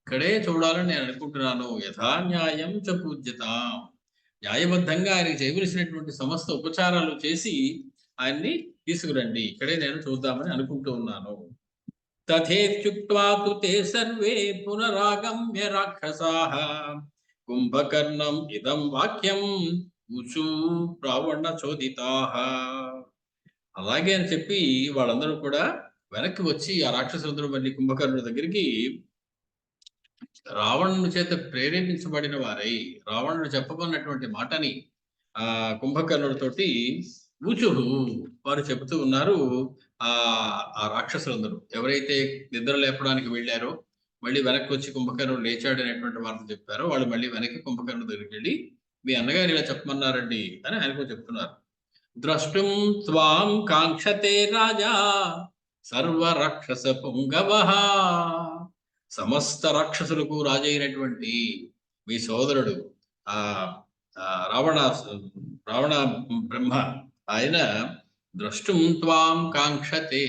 ఇక్కడే చూడాలని నేను అనుకుంటున్నాను. యథా న్యాయం చ పూజ్యతాం, న్యాయబద్ధంగా ఆయనకి చేయవలసినటువంటి సమస్త ఉపచారాలు చేసి ఆయన్ని తీసుకురండి, ఇక్కడే నేను చూద్దామని అనుకుంటూ ఉన్నాను. తథేత్యుక్త్వా తు తే సర్వే పునరాగమ్య రాక్షసాః కుంభకర్ణం ఇదం వాక్యం ఊచు రావణ చోదితాః. అలాగే అని చెప్పి వాళ్ళందరూ కూడా వెనక్కి వచ్చి ఆ రాక్షసులందరూ మళ్ళీ కుంభకర్ణుడి దగ్గరికి రావణుని చేత ప్రేరేపించబడిన వారై రావణుడు చెప్పకున్నటువంటి మాటని ఆ కుంభకర్ణుడితోటి ఊచుహు వారు చెబుతూ ఉన్నారు. ఆ ఆ రాక్షసులందరూ ఎవరైతే నిద్ర లేపడానికి వెళ్ళారో మళ్ళీ వెనక్కి వచ్చి కుంభకర్ణుడు లేచాడు అనేటువంటి వార్త చెప్పారో వాళ్ళు మళ్ళీ వెనక్కి కుంభకర్ణుడి దగ్గరికి వెళ్ళి మీ అన్నగారు ఇలా చెప్పమన్నారండి అని ఆయనకు చెప్తున్నారు. ద్రష్టుం త్వాం కాంక్షతే రాజా సర్వ రాక్షస పుంగవః, సమస్త రాక్షసులకు రాజైనటువంటి మీ సోదరుడు ఆ ఆ రావణ రావణ బ్రహ్మ ఆయన ద్రష్టుం త్వాం కాంక్షతే,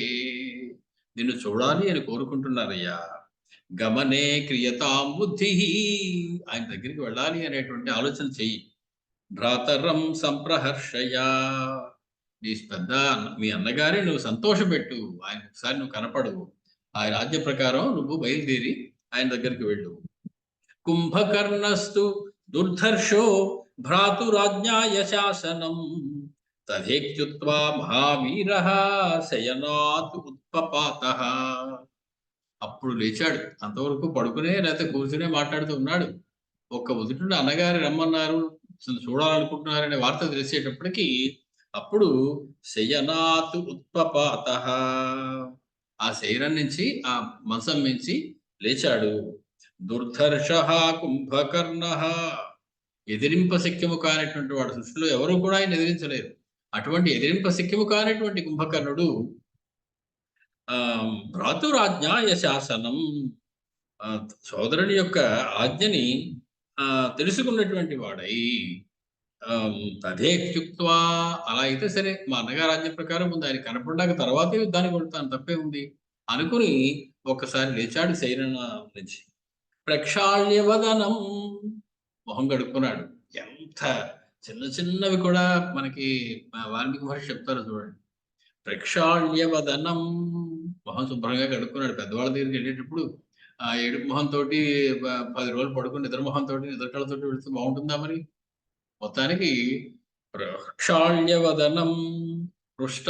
నిన్ను చూడాలి అని కోరుకుంటున్నారయ్యా. గమనే క్రియతాం బుద్ధి, ఆయన దగ్గరికి వెళ్ళాలి అనేటువంటి ఆలోచన చెయ్యి. భ్రాతరం సంప్రహర్షయా, మీ అన్నగారే నువ్వు సంతోషపెట్టు, ఆయన ఒకసారి నువ్వు కనపడు, ఆయన ఆజ్ఞ ప్రకారం నువ్వు బయలుదేరి ఆయన దగ్గరికి వెళ్ళు. కుంభకర్ణస్తు దుర్ధర్షో భ్రాతురాజ్ఞాయ శాసనం తథేత్యుక్త్వా మహావీరః శయనాత్ ఉత్పపాతః. అప్పుడు లేచాడు. అంతవరకు పడుకునే లేకపోతే కూర్చునే మాట్లాడుతూ ఉన్నాడు. ఒక్క ఉదుటిన అన్నగారు రమ్మన్నారు, చూడాలనుకుంటున్నారనే వార్త తెలిసేటప్పటికి అప్పుడు శయనాత్ ఉత్పపాతః, ఆ శయనం నుంచి ఆ మంచం నుంచి లేచాడు. దుర్ధర్షః కుంభకర్ణః, ఎదిరింప శక్యము కానటువంటి వాడు, సృష్టిలో ఎవరు కూడా ఆయన ఎదిరించలేరు. అటువంటి ఎదిరింప శక్యము కానటువంటి కుంభకర్ణుడు భ్రాతురాజ్ఞాయ శాసనం, సోదరుని యొక్క ఆజ్ఞని తెలుసుకున్నటువంటి వాడై తథేత్యుక్త్వా, అలా అయితే సరే మా అన్నగారి ఆజ్ఞ ప్రకారం ముందు ఆయన కనపడ్డాక తర్వాతే యుద్ధానికి కొడతాను, తప్పే ఉంది అనుకుని ఒక్కసారి లేచాడు శయనం నుంచి. ప్రక్షాళ్యవదనం, మొహం కడుక్కున్నాడు. ఎంత చిన్న చిన్నవి కూడా మనకి వాల్మీకి మహర్షి చెప్తారు చూడండి. ప్రక్షాళ్యవదనం, మొహం శుభ్రంగా కడుక్కున్నాడు. పెద్దవాళ్ళ దగ్గరికి వెళ్ళేటప్పుడు ఆ ఏడుపు మొహంతో 10 రోజులు పడుకుని నిద్ర మొహంతో నిద్ర కళ్ళతోటి వెళితే బాగుంటుందా మరి? మొత్తానికి ప్రక్షాళ్యవదనం పృష్ట,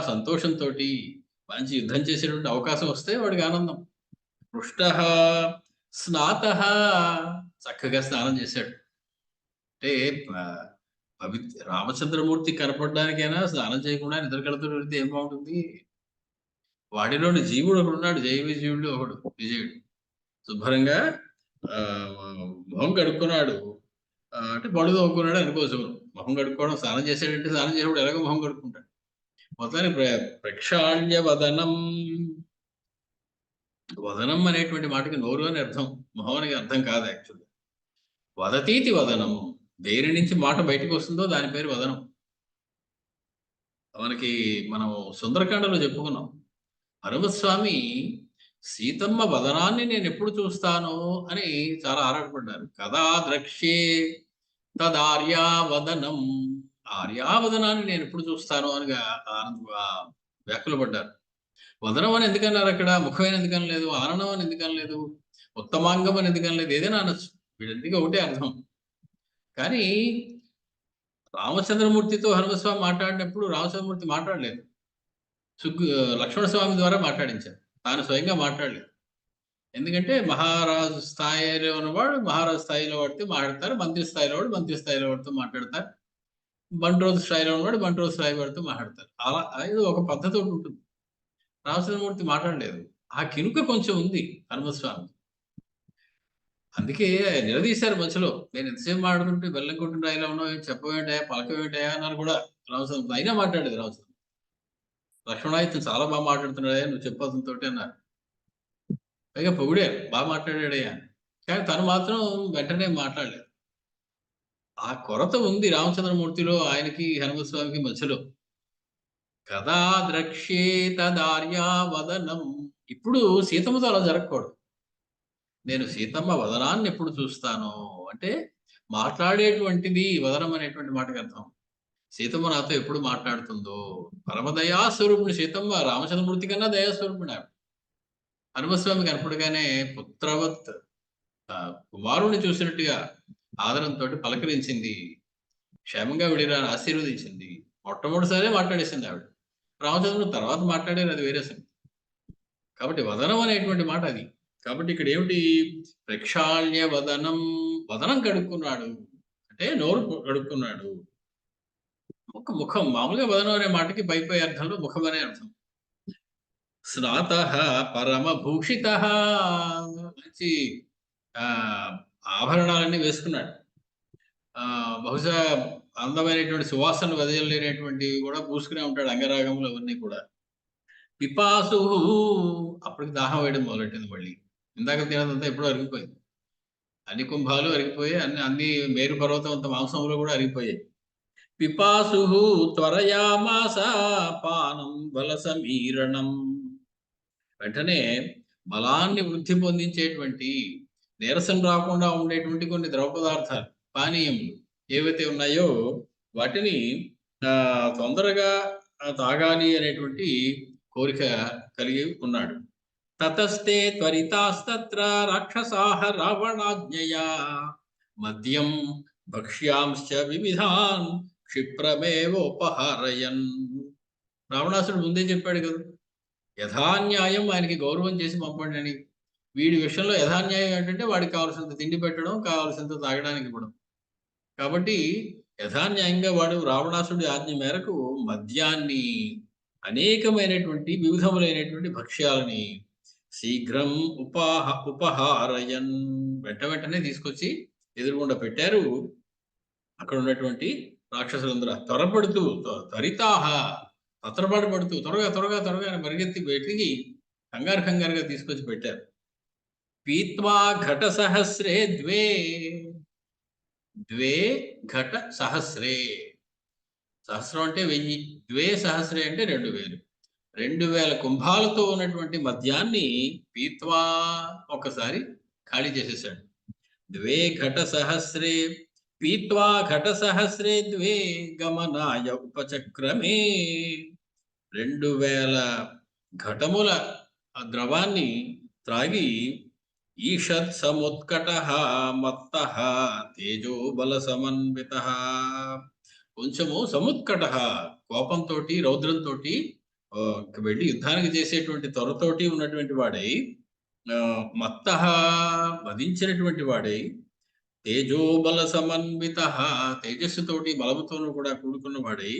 సంతోషంతో మంచి యుద్ధం చేసేటువంటి అవకాశం వస్తే వాడికి ఆనందం. పృష్ట స్నాత, చక్కగా స్నానం చేశాడు. అంటే రామచంద్రమూర్తి కనపడడానికైనా స్నానం చేయకుండా నిద్ర కళతో వెళితే ఏం బాగుంటుంది? వాడిలోని జీవుడు ఒకడున్నాడు, జయ విజయుడు ఒకడు, విజయుడు శుభ్రంగా మొహం కడుక్కున్నాడు. అంటే బడు తవ్వుకున్నాడు అనుకోవచ్చు. మొహం కడుక్కోవడం, స్నానం చేసాడంటే స్నానం చేసేప్పుడు ఎలాగో మొహం కడుక్కుంటాడు. మొత్తానికి ప్రక్షాళ్య వదనం, వదనం అనేటువంటి మాటకి నోరు అని అర్థం, మొహం అనేది అర్థం కాదు యాక్చువల్లీ. వదతీతి వదనం, దేని నుంచి మాట బయటకు వస్తుందో దాని పేరు వదనం. మనకి మనం సుందరకాండలో చెప్పుకున్నాం. హనుమస్వామి సీతమ్మ వదనాన్ని నేను ఎప్పుడు చూస్తాను అని చాలా ఆరాటపడ్డారు. కదా ద్రక్ష్యే తదార్యావదనం, ఆర్యావదనాన్ని నేను ఎప్పుడు చూస్తాను అని వ్యాఖ్యలు పడ్డారు. వదనం అని ఎందుకన్నారు అక్కడ? ముఖమైన ఎందుకనలేదు, ఆనందం అని ఎందుకనలేదు, ఉత్తమాంగం అని ఎందుకనలేదు, ఏదైనా అనొచ్చు. వీళ్ళందుకే ఒకటే అర్థం. కానీ రామచంద్రమూర్తితో హనుమస్వామి మాట్లాడినప్పుడు రామచంద్రమూర్తి మాట్లాడలేదు, లక్ష్మణస్వామి ద్వారా మాట్లాడించారు, తాను స్వయంగా మాట్లాడలేదు. ఎందుకంటే మహారాజు స్థాయిలో ఉన్నవాడు మహారాజు స్థాయిలో వాడితే మాట్లాడతారు, మంత్రి స్థాయిలో వాడు మంత్రి స్థాయిలో వాడితో మాట్లాడతారు, బంట్రోజు స్థాయిలో ఉన్నవాడు బంట్రోజు స్థాయి వాడితో మాట్లాడతారు. అలా అది ఒక పద్ధతి ఒకటి ఉంటుంది. రామచంద్రమూర్తి మాట్లాడలేదు. ఆ కినుక కొంచెం ఉంది హనుమస్వామి. అందుకే నిలదీశారు మధ్యలో. నేను ఎంతసేపు మాట్లాడుతుంటే బెల్లం కొట్టిన రాయిలో ఉన్నావు, చెప్పవేంటాయా, పలకవేంటాయా అన్నారు కూడా రామచంద్ర. అయినా మాట్లాడేది రామచంద్ర. లక్ష్మణ ఇతను చాలా బాగా మాట్లాడుతున్నాడయ్యా, నువ్వు చెప్పాల్సిన తోటి అన్నారు. పైగా పొగిడారు, బాగా మాట్లాడాడయ్యా. కానీ తను మాత్రం వెంటనే మాట్లాడలేదు. ఆ కొరత ఉంది రామచంద్రమూర్తిలో, ఆయనకి హనుమస్వామికి మధ్యలో. కదా ద్రక్ష్యే తదార్యా వదనం, ఇప్పుడు సీతమ్మతో అలా జరగకూడదు. నేను సీతమ్మ వదనాన్ని ఎప్పుడు చూస్తాను అంటే, మాట్లాడేటువంటిది వదనం అనేటువంటి మాటకి అర్థం. సీతమ్మ నాతో ఎప్పుడు మాట్లాడుతుందో, పరమదయాస్వరూపుని సీతమ్మ, రామచంద్రమూర్తి కన్నా దయాస్వరూపుడు ఆవిడ. హనుమస్వామి కనపడగానే పుత్రవత్ కుమారుని చూసినట్టుగా ఆదరంతో పలకరించింది, క్షేమంగా విడిరా ఆశీర్వదించింది. మొట్టమొదటిసారే మాట్లాడేసింది ఆవిడ. రామచంద్రుడు తర్వాత మాట్లాడారు, అది వేరే సంగతి. కాబట్టి వదనం అనేటువంటి మాట అది. కాబట్టి ఇక్కడ ఏమిటి? ప్రక్షాళ్య వదనం, వదనం కడుక్కున్నాడు అంటే నోరు కడుక్కున్నాడు. ముఖం మామూలుగా వదనం అనే మాటకి పై అర్థంలో ముఖం అనే అర్థం. స్నాత పరమభూషిత, మంచి ఆభరణాలన్నీ వేసుకున్నాడు. బహుశా అందమైనటువంటి సువాసనలు వదిలేనటువంటివి కూడా పూసుకునే ఉంటాడు, అంగరాగములు అవన్నీ కూడా. పిపాసు, అప్పటికి దాహం వేయడం మొదలెట్టింది మళ్ళీ. ఇందాక తినదంతా ఎప్పుడో అరిగిపోయింది. అన్ని కుంభాలు అరిగిపోయాయి, అన్ని మేరు పర్వతం అంత మాంసంలో కూడా అరిగిపోయాయి. పిపాసు త్వరయామాస పానం బల సమీరణం, వెంటనే బలాన్ని వృద్ధి పొందించేటువంటి, నీరసం రాకుండా ఉండేటువంటి కొన్ని ద్రవ పదార్థాలు, పానీయములు ఏవైతే ఉన్నాయో వాటిని తొందరగా తాగాలి అనేటువంటి కోరిక కలిగి ఉన్నాడు. తతస్తే త్వరితాస్తత్ర రాక్షసాహ రావణాజ్ఞయా మద్యం భక్ష్యాంశ్చ వివిధాన్ క్షిప్రమేవోపహారయన్. రావణాసుడు ముందే చెప్పాడు కదా, యథాన్యాయం ఆయనకి గౌరవం చేసి పంపండి అని. వీడి విషయంలో యథాన్యాయం ఏంటంటే వాడికి కావాల్సినంత తిండి పెట్టడం, కావాల్సినంత తాగడానికి ఇవ్వడం. కాబట్టి యథాన్యాయంగా వాడు రావణాసుడి ఆజ్ఞ మేరకు మద్యాన్ని, అనేకమైనటువంటి వివిధములైనటువంటి భక్ష్యాలని శీఘ్రం ఉపహారయన్, వెంటనే తీసుకొచ్చి ఎదురుగుండా పెట్టారు. అక్కడ ఉన్నటువంటి రాక్షసులందరూ త్వరపడుతూ, త్వరితాహ, తత్రపాటు పడుతూ త్వరగా పరిగెత్తి వెతికి కంగారుగా తీసుకొచ్చి పెట్టారు. పీత్వా ఘట సహస్రే ద్వే ఘట సహస్రే, సహస్రం అంటే 1000, ద్వే సహస్రే అంటే 2000, 2000 కుంభాలతో ఉన్నటువంటి మద్యాన్ని పీత్వా ఒకసారి ఖాళీ చేసేసాడు. ద్వే ఘట సహస్రే పీత్వా ఘట సహస్రే ద్వే గమనాయ ఉపచక్రమే, 2000 ఘటముల ద్రవాన్ని త్రాగి ఈషత్ సముత్కటః మత్తః తేజోబల సమన్వితః, కొంచెము సముత్కటః, కోపంతో రౌద్రంతో వెళ్ళి యుద్ధానికి చేసేటువంటి త్వరతోటి ఉన్నటువంటి వాడై, మత్తః మదించినటువంటి వాడై, తేజోబల సమన్వితః తేజస్సుతోటి బలముతోనూ కూడా కూడుకున్న వాడై,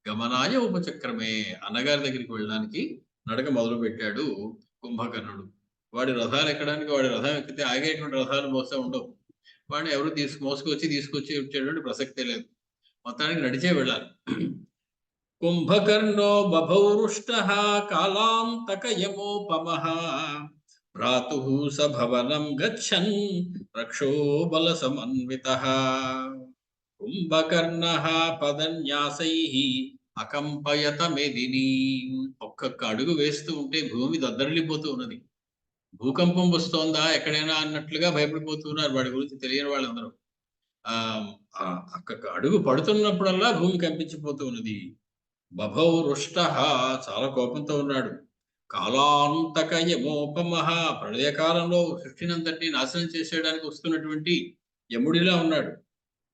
గమనాయ ఉపచక్రమే అన్నగారి దగ్గరికి వెళ్ళడానికి నడక మొదలు పెట్టాడు కుంభకర్ణుడు. వాడి రథాలు ఎక్కడానికి, వాడి రథం ఎక్కితే ఆగేటువంటి రథాలు బహుశా ఉండవు. వాడిని ఎవరు తీసుకొచ్చి వచ్చేటువంటి ప్రసక్తే లేదు. మొత్తానికి నడిచే వెళ్ళాలి. కుంభకర్ణో బభౌరుష్టః కాలాంతకయమోపమః భ్రాతుః సభవనం గచ్చన్ రక్షో బల సమన్వితః. కుంభకర్ణః పదన్యాసైః అకంపయత మెదిని, ఒక్కొక్క అడుగు వేస్తూ ఉంటే భూమి దద్దరిల్లిపోతూ ఉన్నది. భూకంపం వస్తోందా ఎక్కడైనా అన్నట్లుగా భయపడిపోతున్నారు వాడి గురించి తెలియని వాళ్ళందరూ. అక్క అడుగు పడుతున్నప్పుడల్లా భూమి కంపించిపోతూ ఉన్నది. బభౌ రుష్ట, చాలా కోపంతో ఉన్నాడు. కాలాంతక యమోపమః, ప్రళయకాలంలో సృష్టినంతటినీ నాశనం చేసేయడానికి వస్తున్నటువంటి యముడిలా ఉన్నాడు.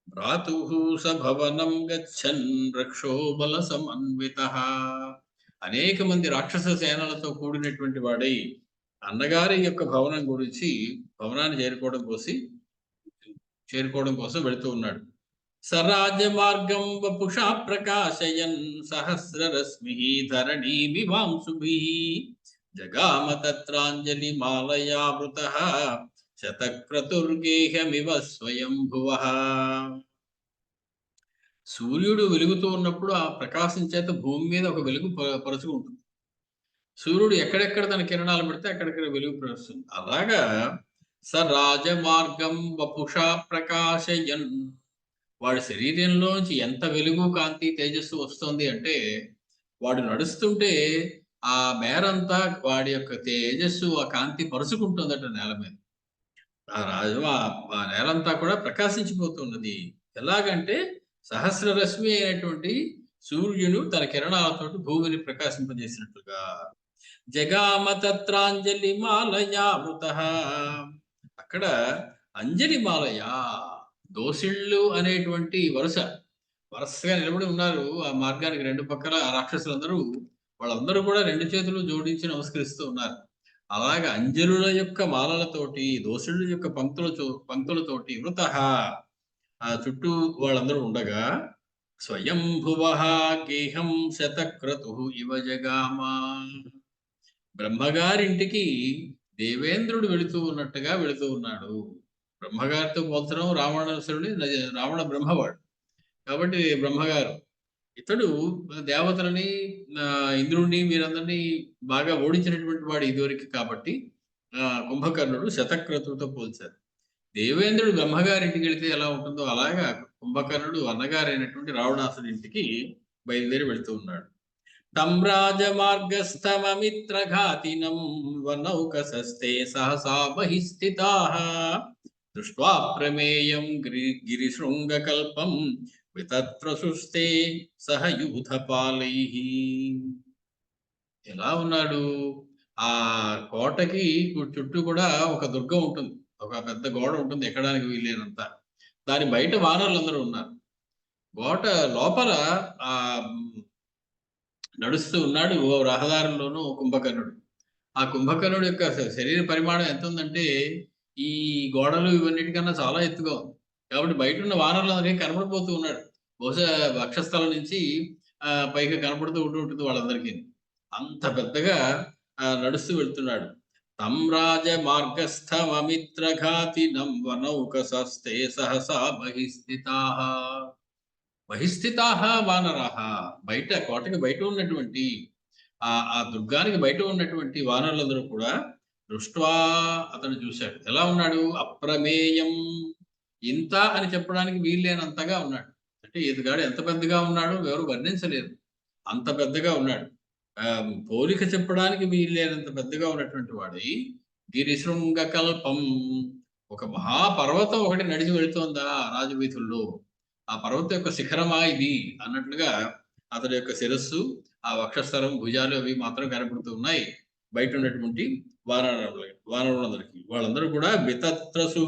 భ్రాతుః సభవనం గచ్చన్ రక్షో బల సమన్వితః, అనేక మంది రాక్షస సేనలతో కూడినటువంటి వాడై అన్నగారి యొక్క భవనాన్ని చేరుకోవడం కోసం వెళుతూ ఉన్నాడు. సరాజ్య మార్గం వపుషా ప్రకాశయన్ సహస్రరశ్మి ధరణీ వివాంసుభిః జగామ తత్రాంజలి మాలయావృతః శతక్రతుర్గేహమివ స్వయంభువః. సూర్యుడు వెలుగుతూ ఉన్నప్పుడు ఆ ప్రకాశం చేత భూమి మీద ఒక వెలుగు పరుచుకుంటుంది. సూర్యుడు ఎక్కడెక్కడ తన కిరణాలు పెడితే అక్కడిక్కడ వెలుగు పరుస్తుంది. అలాగా స రాజమార్గం వపుషా ప్రకాశయన్, వాడి శరీరంలోంచి ఎంత వెలుగు, కాంతి, తేజస్సు వస్తుంది అంటే వాడు నడుస్తుంటే ఆ మేరంతా వాడి యొక్క తేజస్సు, ఆ కాంతి పరుచుకుంటుందట నేల మీద. ఆ నేలంతా కూడా ప్రకాశించిపోతున్నది. ఎలాగంటే సహస్రరశ్మి అయినటువంటి సూర్యుడు తన కిరణాలతోటి భూమిని ప్రకాశింపజేసినట్లుగా. జగామ తత్రాంజలి మాలయావృతః, అక్కడ అంజలి మాలయ, దోసిళ్ళు అనేటువంటి వరుసగా నిలబడి ఉన్నారు ఆ మార్గానికి రెండు పక్కల. రాక్షసులందరూ, వాళ్ళందరూ కూడా రెండు చేతులు జోడించి నమస్కరిస్తూ ఉన్నారు. అలాగా అంజలుల యొక్క మాలలతోటి, దోషుల యొక్క పంక్తులతోటి వృతః ఆ చుట్టూ వాళ్ళందరూ ఉండగా స్వయంభువః గేహం శతక్రతుః ఇవ జగామ. బ్రహ్మగారింటికి దేవేంద్రుడు వెళుతూ ఉన్నట్టుగా వెళుతూ ఉన్నాడు. బ్రహ్మగారితో పోల్చడం రావణ బ్రహ్మవాడు కాబట్టి బ్రహ్మగారు ఇతడు దేవతలని ఇంద్రుడిని వీరందరినీ బాగా ఓడించినటువంటి వాడు ఇదివరకు కాబట్టి కుంభకర్ణుడు శతక్రతుడితో పోల్చారు. దేవేంద్రుడు బ్రహ్మగారి ఇంటికి వెళితే ఎలా ఉంటుందో అలాగా కుంభకర్ణుడు అన్నగారైనటువంటి రావణాసుడి ఇంటికి బయలుదేరి వెళుతూ ఉన్నాడు. తం రాజమార్గస్థమమిత్రఘాతినం వనౌకసస్తే సహసా బహిస్థితాః దృష్ట్వా ప్రమేయం గిరిశృంగకల్పం వితత్రసుస్తే సహ యూథపాలైః. ఎలా ఉన్నాడు? ఆ కోటకి చుట్టూ కూడా ఒక దుర్గం ఉంటుంది, ఒక పెద్ద గోడ ఉంటుంది, ఎక్కడానికి వీల్లేనంత. దాని బయట వానరులందరూ ఉన్నారు. గోట లోపల ఆ నడుస్తూ ఉన్నాడు ఓ రహదారుల్లోనూ కుంభకర్ణుడు. ఆ కుంభకర్ణుడు యొక్క శరీర పరిమాణం ఎంత ఉందంటే ఈ గోడలు ఇవన్నిటికన్నా చాలా ఎత్తుగా ఉంది. కాబట్టి బయట ఉన్న వానరులందరికీ కనపడిపోతూ ఉన్నాడు. బహుశా వక్షస్థలం నుంచి పైకి కనపడుతూ ఉంటుంది వాళ్ళందరికీ. అంత పెద్దగా నడుస్తూ వెళ్తున్నాడు. తం రాజ మార్గస్థమమిత్రఘాతినం వనౌకసస్తే సహసా బహిస్థితాః వానరాః. బయట కోటకి బయట ఉన్నటువంటి ఆ దుర్గానికి బయట ఉన్నటువంటి వానరులందరూ కూడా దృష్ట్వా అతను చూశాడు. ఎలా ఉన్నాడు? అప్రమేయం, ఇంత అని చెప్పడానికి వీల్లేనంతగా ఉన్నాడు. అంటే ఇతగాడు ఎంత పెద్దగా ఉన్నాడో ఎవరు వర్ణించలేరు, అంత పెద్దగా ఉన్నాడు. పోలిక చెప్పడానికి వీల్లేనంత పెద్దగా ఉన్నటువంటి వాడై గిరిశృంగ కల్పం, ఒక మహాపర్వతం ఒకటి నడిచి వెళుతోందా రాజవీధుల్లో, ఆ పర్వతం యొక్క శిఖరమా ఇది అన్నట్లుగా అతని యొక్క శిరస్సు, ఆ వక్షస్థలం, భుజాలు అవి మాత్రం కనపడుతూ ఉన్నాయి బయట ఉన్నటువంటి వానరులందరికీ. వాళ్ళందరూ కూడా బితత్రసు,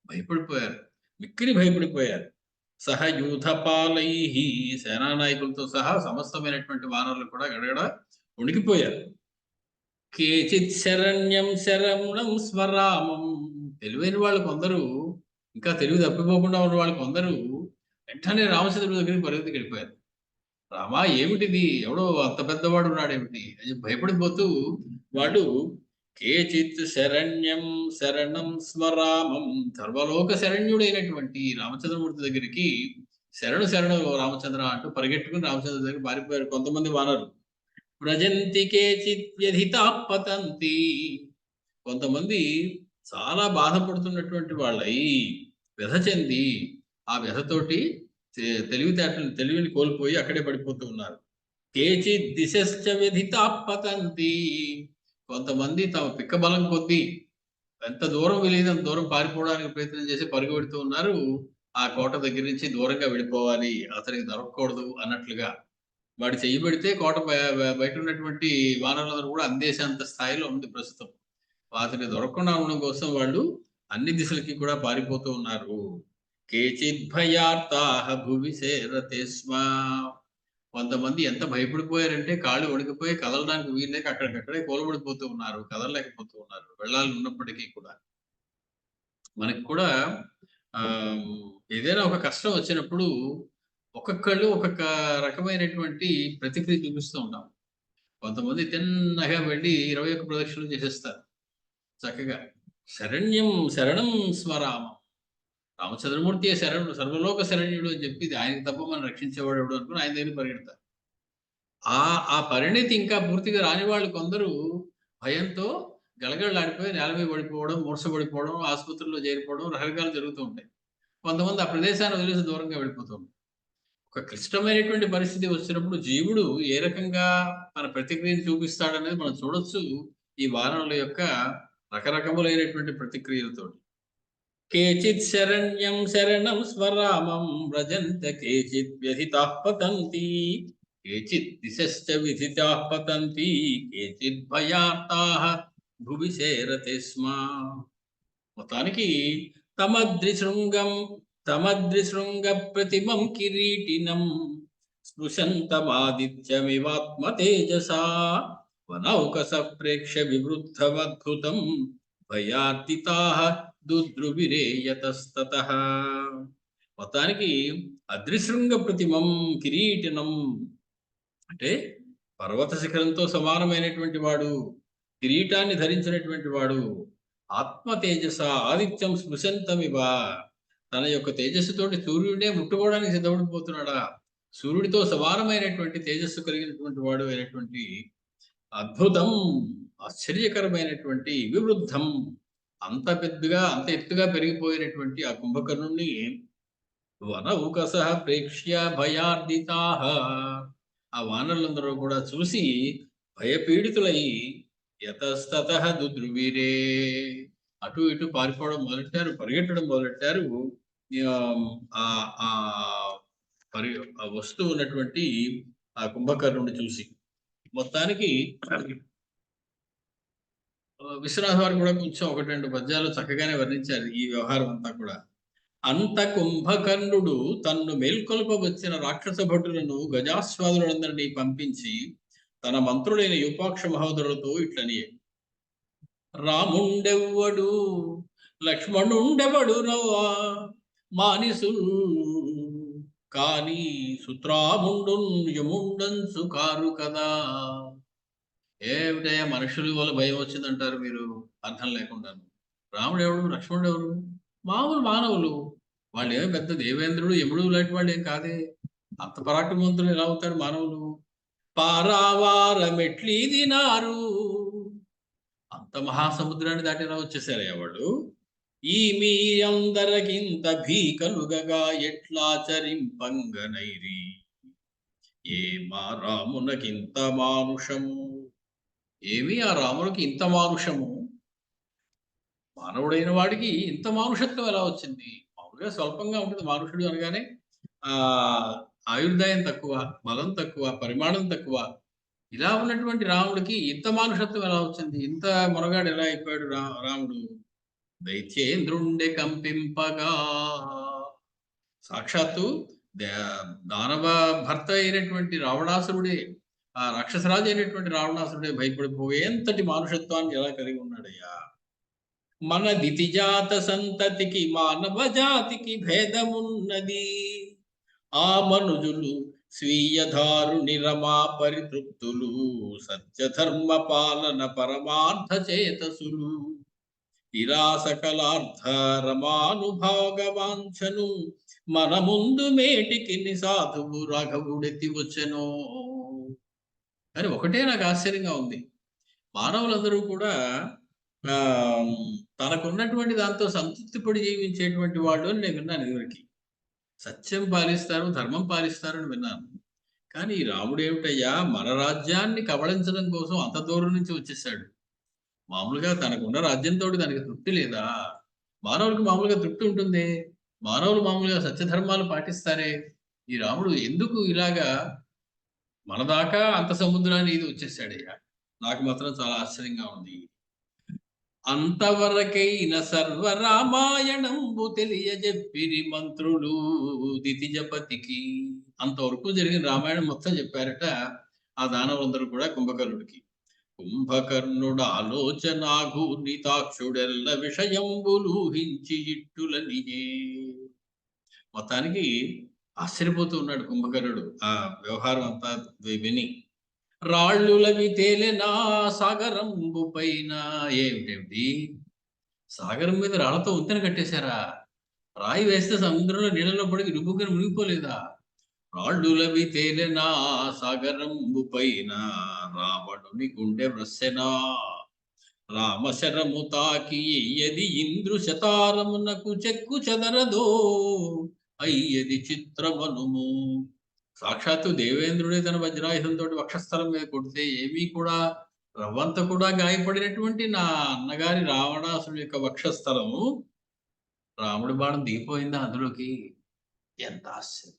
భయపడిపోయారు, మిక్కిలి భయపడిపోయారు. సహ యూథపాలై, సేనానాయకులతో సహా సమస్తమైనటువంటి వానరులు కూడా గడగడ ఉణికిపోయారు. కేచిత్ శరణ్యం శరణం స్మరామం, తెలివైన వాళ్ళు కొందరు, ఇంకా తెలివి తప్పిపోకుండా ఉన్న వాళ్ళు కొందరు వెంటనే రామచంద్రుడి దగ్గరికి పరిగెత్తుకు వెళ్ళిపోయారు. రామా ఏమిటిది, ఎవడో అంత పెద్దవాడు ఉన్నాడేమిటి అని భయపడిపోతూ వాడు కేచిత్ శరణ్యం శరణం స్మరామం, సర్వలోక శరణ్యుడైనటువంటి రామచంద్రమూర్తి దగ్గరికి శరణు రామచంద్ర అంటూ పరిగెట్టుకుని రామచంద్ర దగ్గర పారిపోయారు కొంతమంది వానరులు. వ్రజంతి కేచిత్ వ్యధితాః పతంతి, కొంతమంది చాలా బాధపడుతున్నటువంటి వాళ్ళై వ్యధ చెంది ఆ వ్యధతోటి తెలివిని కోల్పోయి అక్కడే పడిపోతూ ఉన్నారు. కేచిత్ దిశశ్చ వ్యధితాః పతంతి, కొంతమంది తమ పిక్క బలం కొద్దీ ఎంత దూరం వెళ్ళేదంత దూరం పారిపోవడానికి ప్రయత్నం చేసి పరుగు పెడుతూ ఉన్నారు. ఆ కోట దగ్గర నుంచి దూరంగా వెళ్ళిపోవాలి, అతనికి దొరకకూడదు అన్నట్లుగా. వాడు చెయ్యి పెడితే కోట బయట ఉన్నటువంటి వానరులందరూ కూడా అందేసేంత స్థాయిలో ఉంది ప్రస్తుతం. అతని దొరకకుండా ఉండడం కోసం వాళ్ళు అన్ని దిశలకి కూడా పారిపోతూ ఉన్నారు. కేచిత్ భయార్తాః భువి సేరతే స్మ, కొంతమంది ఎంత భయపడిపోయారంటే కాళ్ళు వణికిపోయి కదలడానికి వీల్లేక అక్కడికక్కడే కూలబడిపోతూ ఉన్నారు, కదలలేకపోతూ ఉన్నారు వెళ్ళాలి ఉన్నప్పటికీ కూడా. మనకి కూడా ఏదైనా ఒక కష్టం వచ్చినప్పుడు ఒక్కొక్కళ్ళు ఒక్కొక్క రకమైనటువంటి ప్రతిక్రియ చూపిస్తూ ఉంటాం. కొంతమంది తిన్నగా వెళ్ళి 21 ప్రదక్షిణలు చేసేస్తారు చక్కగా. శరణం స్మరామం, రామచంద్రమూర్తి శరణుడు, సర్వలోక శరణ్యుడు అని చెప్పి ఆయనకి తప్ప మనం రక్షించేవాడు ఎవడు అనుకుని ఆయన దగ్గర పరిగెడతారు. ఆ పరిణితి ఇంకా పూర్తిగా రాని వాళ్ళు కొందరు భయంతో గలగలలాడిపోయి నేల మీద పడిపోవడం, మూర్ఛపడిపోవడం, ఆసుపత్రుల్లో చేరిపోవడం రకరకాలు జరుగుతూ ఉంటాయి. కొంతమంది ఆ ప్రదేశాన్ని వదిలేసి దూరంగా వెళ్ళిపోతూ ఉంటారు. ఒక క్లిష్టమైనటువంటి పరిస్థితి వచ్చినప్పుడు జీవుడు ఏ రకంగా తన ప్రతిక్రియను చూపిస్తాడనేది మనం చూడొచ్చు ఈ వానరుల యొక్క రకరకములైనటువంటి ప్రతిక్రియలతో. కేచిత్ శరణ్యం శరణం స్మరామం వ్రజంత కేచిత్ వ్యధితాః పతంతి, కేచిత్ దిశశ్చ విధితాః పతంతి, కేచిత్ భయార్తాః భువి సేరతే స్మ. మొత్తానికి తమద్రిశృంగ ప్రతిమం కిరీటినం స్పృశంతమాదిత్యమివాత్మ తేజసా వనౌకస ప్రేక్ష వివృద్ధమద్భుతం భయార్దితాః దుద్రువిరే యతస్తతః. మొత్తానికి అద్రిశృంగ ప్రతిమం కిరీటినం అంటే పర్వత శిఖరంతో సమానమైనటువంటి వాడు, కిరీటాన్ని ధరించినటువంటి వాడు, ఆత్మ తేజస ఆదిత్యం స్పృశంతమివ, తన యొక్క తేజస్సుతోటి సూర్యుడే ముట్టుకోవడానికి సిద్ధపడిపోతున్నాడా, సూర్యుడితో సమానమైనటువంటి తేజస్సు కలిగినటువంటి వాడు అయినటువంటి అద్భుతం, ఆశ్చర్యకరమైనటువంటి వివృద్ధం, అంత పెద్దగా అంత ఎత్తుగా పెరిగిపోయినటువంటి ఆ కుంభకర్ణుణ్ణి వనౌకస ప్రేక్ష్య భయార్దితాః, ఆ వానరులందరూ కూడా చూసి భయపీడితులై యతస్తతః దుద్రువీరే, అటు ఇటు పారిపోవడం మొదలెట్టారు, పరిగెట్టడం మొదలెట్టారు. ఆ ఆ పరి ఆ వస్తూ ఉన్నటువంటి ఆ కుంభకర్ణుని చూసి. మొత్తానికి విశ్వనాథ్ వారు కూడా కొంచెం ఒకటి రెండు పద్యాలు చక్కగానే వర్ణించారు ఈ వ్యవహారం అంతా కూడా. అంత కుంభకర్ణుడు తన్ను మేల్కొల్పవచ్చిన రాక్షస భటులను గజాస్వాదులందరినీ పంపించి తన మంత్రులైన యూపాక్ష మహోదరులతో ఇట్లని, రాముండెవ్వడు లక్ష్మణుండెవడు రవ్వా మానిసు కానీ సుత్రాముండు యముండంచు కారు కదా. ఏమిటయ్యా మనుషుల వల్ల భయం వచ్చిందంటారు మీరు అర్థం లేకుండా. రాముడు ఎవడు, లక్ష్మణుడు ఎవరు, మామూలు మానవులు. వాళ్ళు ఏమి పెద్ద దేవేంద్రుడు యముడు లాంటి వాళ్ళు ఏం కాదే, అంత పరాక్రమవంతులు ఎలా అవుతారు మానవులు. పారావారమెట్లీదినారు, అంత మహాసముద్రాన్ని దాటి ఎలా వచ్చేసారయ్యా వాళ్ళు. ఈ మీ అందరకింత భీకలుగగా ఎట్లాచరింపంగనైరి, ఏ మా రామునకింత మానుషము, ఏమి ఆ రామునికి ఇంత మానుషము, మానవుడైన వాడికి ఇంత మానుషత్వం ఎలా వచ్చింది. మామూలుగా స్వల్పంగా ఉంటుంది మానుషుడు అనగానే, ఆ ఆయుర్దాయం తక్కువ, బలం తక్కువ, పరిమాణం తక్కువ. ఇలా ఉన్నటువంటి రాముడికి ఇంత మానుషత్వం ఎలా వచ్చింది, ఇంత మొనగాడు ఎలా అయిపోయాడు రాముడు. దైత్యేంద్రుండే కంపింపగా, సాక్షాత్తు దానవ భర్త అయినటువంటి రావణాసురుడే, ఆ రాక్షసరాజు అయినటువంటి రావణాసురుడే భయపడిపోయేంతటి మానుషత్వాన్ని ఎలా కలిగి ఉన్నాడయ్యా. మన దితిజాత సంతతికి మానవ జాతికి భేదమున్నది, ఆ మనుజులు స్వీయధారుని రమా పరితృప్తులు, సత్యధర్మ పాలన పరమార్థ చేతసులు, ఇరా సకలార్థ రమానుభాగవాంఛను, మన ముందు మేటికి సాధువు రాఘవుడెత్తి వచ్చెనో. అని ఒకటే నాకు ఆశ్చర్యంగా ఉంది. మానవులందరూ కూడా తనకున్నటువంటి దాంతో సంతృప్తి పడి జీవించేటువంటి వాళ్ళు అని నేను విన్నాను ఇదివరకు. సత్యం పాలిస్తారు, ధర్మం పాలిస్తారు అని విన్నాను. కానీ ఈ రాముడు ఏమిటయ్యా, మన రాజ్యాన్ని కబళించడం కోసం అంత దూరం నుంచి వచ్చేసాడు. మామూలుగా తనకున్న రాజ్యంతో దానికి తృప్తి లేదా. మానవుడికి మామూలుగా తృప్తి ఉంటుంది, మానవులు మామూలుగా సత్యధర్మాలు పాటిస్తారే. ఈ రాముడు ఎందుకు ఇలాగా మన దాకా అంత సముద్రాన్ని ఇది వచ్చేసాడయ్యా, నాకు మాత్రం చాలా ఆశ్చర్యంగా ఉంది. అంతవరకైన సర్వరామాయణంబు తెలియజెప్పిరి మంత్రులు దితిజపతికి. అంతవరకు జరిగిన రామాయణం మొత్తం చెప్పారట ఆ దానవులందరూ కూడా కుంభకర్ణుడికి. కుంభకర్ణుడు ఆలోచనాగు నితాక్షుడెల్ల విషయంబులూహించి ఇట్టులనియే. మొత్తానికి ఆశ్చర్యపోతూ ఉన్నాడు కుంభకర్ణుడు ఆ వ్యవహారం అంతా విని. రాళ్ళులవి తేలెనా సాగరంబు పైన, ఏమిటేమిటి సాగరం మీద రాళ్లతో వంతెన కట్టేశారా, రాయి వేస్తే సముద్రంలో నీళ్ళలో పడికి రుబ్బుకొని మునిగిపోలేదా. రాళ్ళులవి తేలెనా సాగరంబు పైన, రావణుని గుండె వ్రస్సెనా, రామశరము తాకి ఎయ్యది ఇంద్రు శతారమునకు చెక్కు చెదరదో, అయ్యది చిత్రవనుము. సాక్షాత్తు దేవేంద్రుడే తన వజ్రాయుధంతో వక్షస్థలం మీద కొడితే ఏమీ కూడా రవ్వంత కూడా గాయపడినటువంటి నా అన్నగారి రావణాసుడి యొక్క వక్షస్థలము రాముడి బాణం దిగిపోయిందా అందులోకి. ఎంత ఆశ్చర్యం.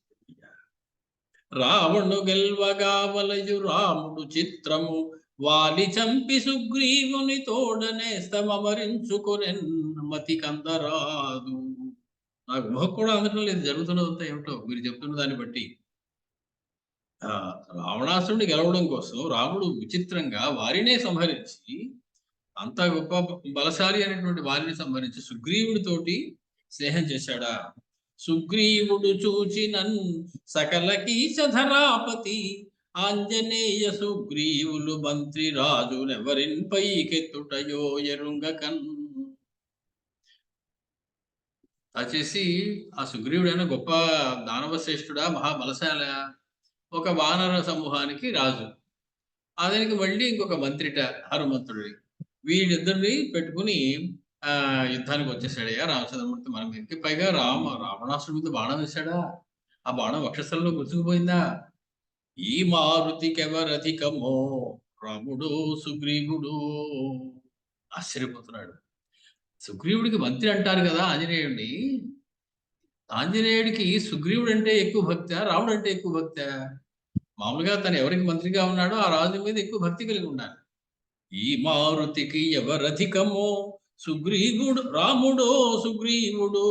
రావణు గెల్వగా వలయు రాముడు చిత్రము, వాలి చంపి సుగ్రీవుని తోడనేస్తమరించుకొనెన్ మతి కందరాదు. నాకు ఊహ కూడా అందడం లేదు జరుగుతున్నదంతా ఏమిటో మీరు చెప్తున్న దాన్ని బట్టి. రావణాసురుడిని గెలవడం కోసం రాముడు విచిత్రంగా వారినే సంహరించి, అంత గొప్ప బలశాలి అయినటువంటి వారిని సంహరించి సుగ్రీవుడితోటి స్నేహం చేశాడా? సుగ్రీవుడు చూచినన్ సకల కీచధరాపతి, ఆంజనేయ సుగ్రీవులు మంత్రి రాజునెవరిన్ పైకెత్తుటయో ఎరుంగకన్. వచ్చేసి ఆ సుగ్రీవుడైన గొప్ప దానవ శ్రేష్ఠుడా, మహాబలశాల, ఒక వానర సమూహానికి రాజు, అతనికి మళ్ళీ ఇంకొక మంత్రిట హనుమంతుడి. వీళ్ళిద్దరిని పెట్టుకుని యుద్ధానికి వచ్చేసాడయ్యా రామచంద్రమూర్తి మన మీదకి. పైగా రావణాసుడి మీద బాణం వేశాడా, ఆ బాణం వక్షస్థలంలో గుర్తుకుపోయిందా? ఈ మారుతికెవరధికమో రాముడు సుగ్రీవుడు. ఆశ్చర్యపోతున్నాడు. సుగ్రీవుడికి మంత్రి అంటారు కదా ఆంజనేయుడిని. ఆంజనేయుడికి సుగ్రీవుడు అంటే ఎక్కువ భక్త, రాముడు అంటే ఎక్కువ భక్త? మామూలుగా తను ఎవరికి మంత్రిగా ఉన్నాడో ఆ రాజు మీద ఎక్కువ భక్తి కలిగి ఉండాలి. ఈ మారుతికి ఎవరధికమో సుగ్రీవుడు రాముడో సుగ్రీవుడో,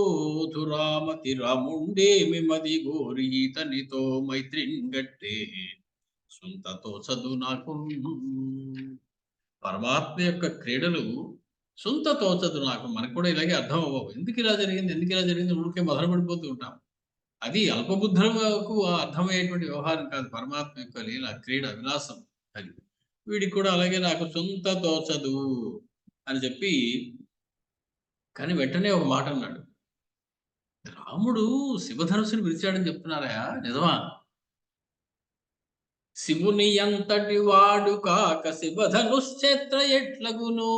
ధురామతి రాముండేమి మది గోరి తనితో మైత్రిగట్టే సుంతతో చదువు నాకు. పరమాత్మ యొక్క క్రీడలు సొంత తోచదు నాకు. మనకు కూడా ఇలాగే అర్థం అవ్వవు. ఎందుకు ఇలా జరిగింది ఊరికే మొదలు పడిపోతూ ఉంటాం. అది అల్పబుద్ధులకు అర్థమయ్యేటువంటి వ్యవహారం కాదు. పరమాత్మ యొక్క లీల, క్రీడ, విలాసం అది. వీడికి కూడా అలాగే నాకు సొంత తోచదు అని చెప్పి, కానీ వెంటనే ఒక మాట అన్నాడు. రాముడు శివధనుసుని విరిచాడని చెప్తున్నారా, నిజమా? శివుని అంతటి వాడు కాక శివధనుశ్చేత్ర ఎట్లగును.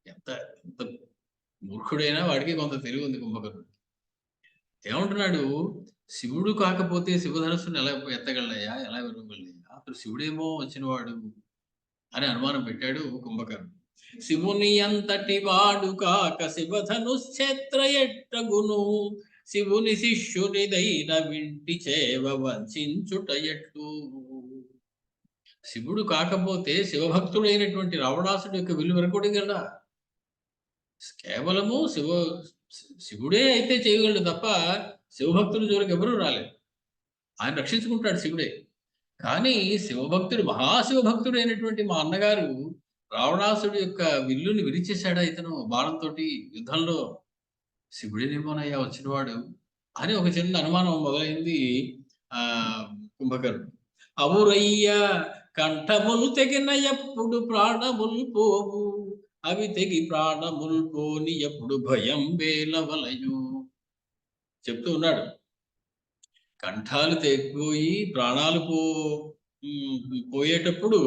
ఎంత ఎంత మూర్ఖుడైనా వాడికి కొంత తెలివి ఉంది కుంభకర్ణుడు. ఏమంటున్నాడు? శివుడు కాకపోతే శివధనుస్సును ఎలా ఎత్తగలయ్యా, ఎలా విరవగలయ్యా? అసలు శివుడేమో వచ్చినవాడు అని అనుమానం పెట్టాడు కుంభకర్ణుడు. శివుని అంతటి వాడు కాక శివధనుశ్చేత్ర ఎట్టగును, శివుని శిష్యునిదైన వింటి చేవ వంచుట ఎట్లు. శివుడు కాకపోతే శివభక్తుడైనటువంటి రావణాసుడి యొక్క విల్లు విరగొట్టగలడా? కేవలము శివుడే అయితే చేయగలడు తప్ప శివభక్తుల జోలికి ఎవరూ రాలేదు. ఆయన రక్షించుకుంటాడు శివుడే. కానీ శివభక్తుడు, మహాశివభక్తుడు అయినటువంటి మా అన్నగారు రావణాసుడి యొక్క విల్లుని విరిచేశాడా ఇతను బాణంతోటి యుద్ధంలో? శివుడేనేమోనయ్యా వచ్చినవాడు అని ఒక చిన్న అనుమానం మొదలైంది కుంభకర్ణుడు. అవురయ్య కంఠములు తెగిన ఎప్పుడు ప్రాణములు పోవు, అవి తెగి ప్రాణములు పోని ఎప్పుడు భయం వేలవలయు. చెప్తూ ఉన్నాడు. కంఠాలు తెగిపోయి ప్రాణాలు పోయేటప్పుడు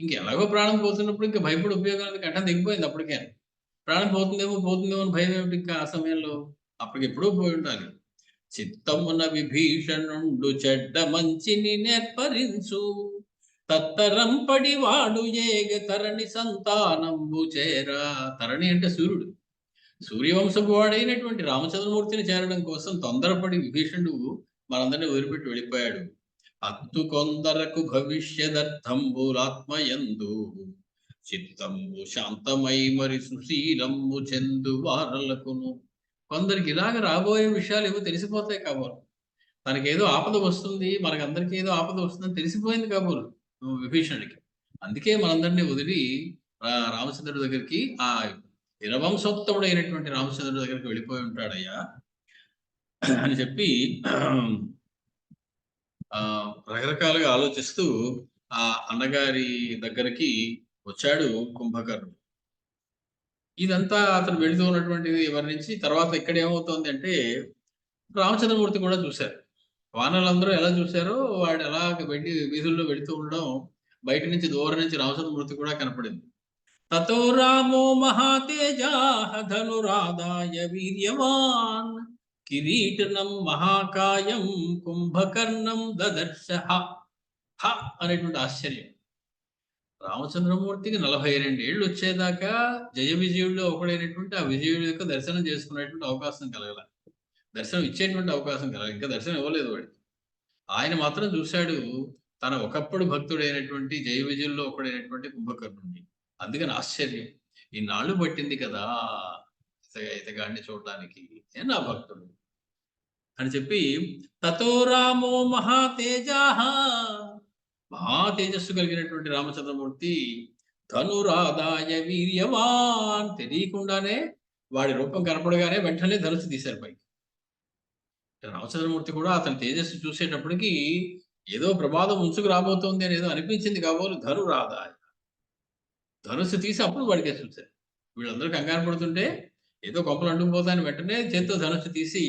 ఇంకెలాగో ప్రాణం పోతున్నప్పుడు ఇంకా భయపడి ఉపయోగం. కంఠం తెగిపోయింది అప్పటికే. ప్రాణం పోతుందేమో అని భయం ఏమిటి ఇంకా ఆ సమయంలో? అప్పటికి ఎప్పుడో పోయి ఉండాలి. చిత్తమున విభీషణుండు చెడ్డ మంచిని నేర్పరించు, తత్తరంపడి వాడు ఏగ తరణి సంతానంబు చేరా. తరణి అంటే సూర్యుడు. సూర్యవంశపు వాడైనటువంటి రామచంద్రమూర్తిని చేరడం కోసం తొందరపడి విభీషణుడు మనందరినీ వదిలిపెట్టి వెళ్ళిపోయాడు. అత్తు కొందరకు భవిష్యదర్థంబులాత్మయందు, చిత్తంబు శాంతమై మరి సుశీలంబు చెందు వారలకును. కొందరికి ఇలాగ రాబోయే విషయాలు ఏవో తెలిసిపోతాయి కాబోలు. తనకేదో ఆపద వస్తుంది, మనకందరికీ ఏదో ఆపద వస్తుందని తెలిసిపోయింది కాబోలు విభీషణుడికి. అందుకే మనందరినీ వదిలి రామచంద్రుడి దగ్గరికి, ఆ ఇరవంశోత్తముడు అయినటువంటి రామచంద్రుడి దగ్గరికి వెళ్ళిపోయి ఉంటాడయ్యా అని చెప్పి రకరకాలుగా ఆలోచిస్తూ ఆ అన్నగారి దగ్గరికి వచ్చాడు కుంభకర్ణుడు. ఇదంతా అతను వెళుతూ ఉన్నటువంటిది వర్ణించి తర్వాత ఇక్కడ ఏమవుతోంది అంటే, రామచంద్రమూర్తి కూడా చూశారు. వానరులందరూ ఎలా చూశారో వాడు ఎలా వెళ్ళి వీధుల్లో వెళుతూ ఉండడం బయట నుంచి దూరం నుంచి రామచంద్రమూర్తి కూడా కనపడింది. తతో రామో మహాతేజాః ధనురాదాయ వీర్యవాన్, కిరీటనం మహాకాయం కుంభకర్ణం దదర్శః. అనేటువంటి ఆశ్చర్యం. రామచంద్రమూర్తికి 42 ఏళ్ళు వచ్చేదాకా జయ విజయుల్లో ఒకడైనటువంటి ఆ విజయుడి యొక్క దర్శనం చేసుకునేటువంటి అవకాశం కలగల. దర్శనం ఇచ్చేటువంటి అవకాశం కలగల. ఇంకా దర్శనం ఇవ్వలేదు వాడికి. ఆయన మాత్రం చూశాడు తన ఒకప్పుడు భక్తుడైనటువంటి జయ విజయుల్లో ఒకడైనటువంటి కుంభకర్ణుడిని. అందుకని ఆశ్చర్యం. ఇన్నాళ్ళు పట్టింది కదా ఇతగాడిని చూడడానికి. నా భక్తుడు అని చెప్పి తతో రామో మహాతేజాః, మహా తేజస్సు కలిగినటువంటి రామచంద్రమూర్తి ధనురాదాయ వీర్యవాన్, తెలియకుండానే వాడి రూపం కనపడగానే వెంటనే ధనుసు తీశారు పైకి. రామచంద్రమూర్తి కూడా అతని తేజస్సు చూసేటప్పటికి ఏదో ప్రమాదం ముంచుకు రాబోతోంది అని ఏదో అనిపించింది కాబోలు ధనురాదాయ, ధనుసు తీసి అప్పుడు వాడికే చూశారు. వీళ్ళందరూ కంగారు పడుతుంటే ఏదో కొంపలు అంటుకుపోతాయని వెంటనే చేత్తో ధనుసు తీసి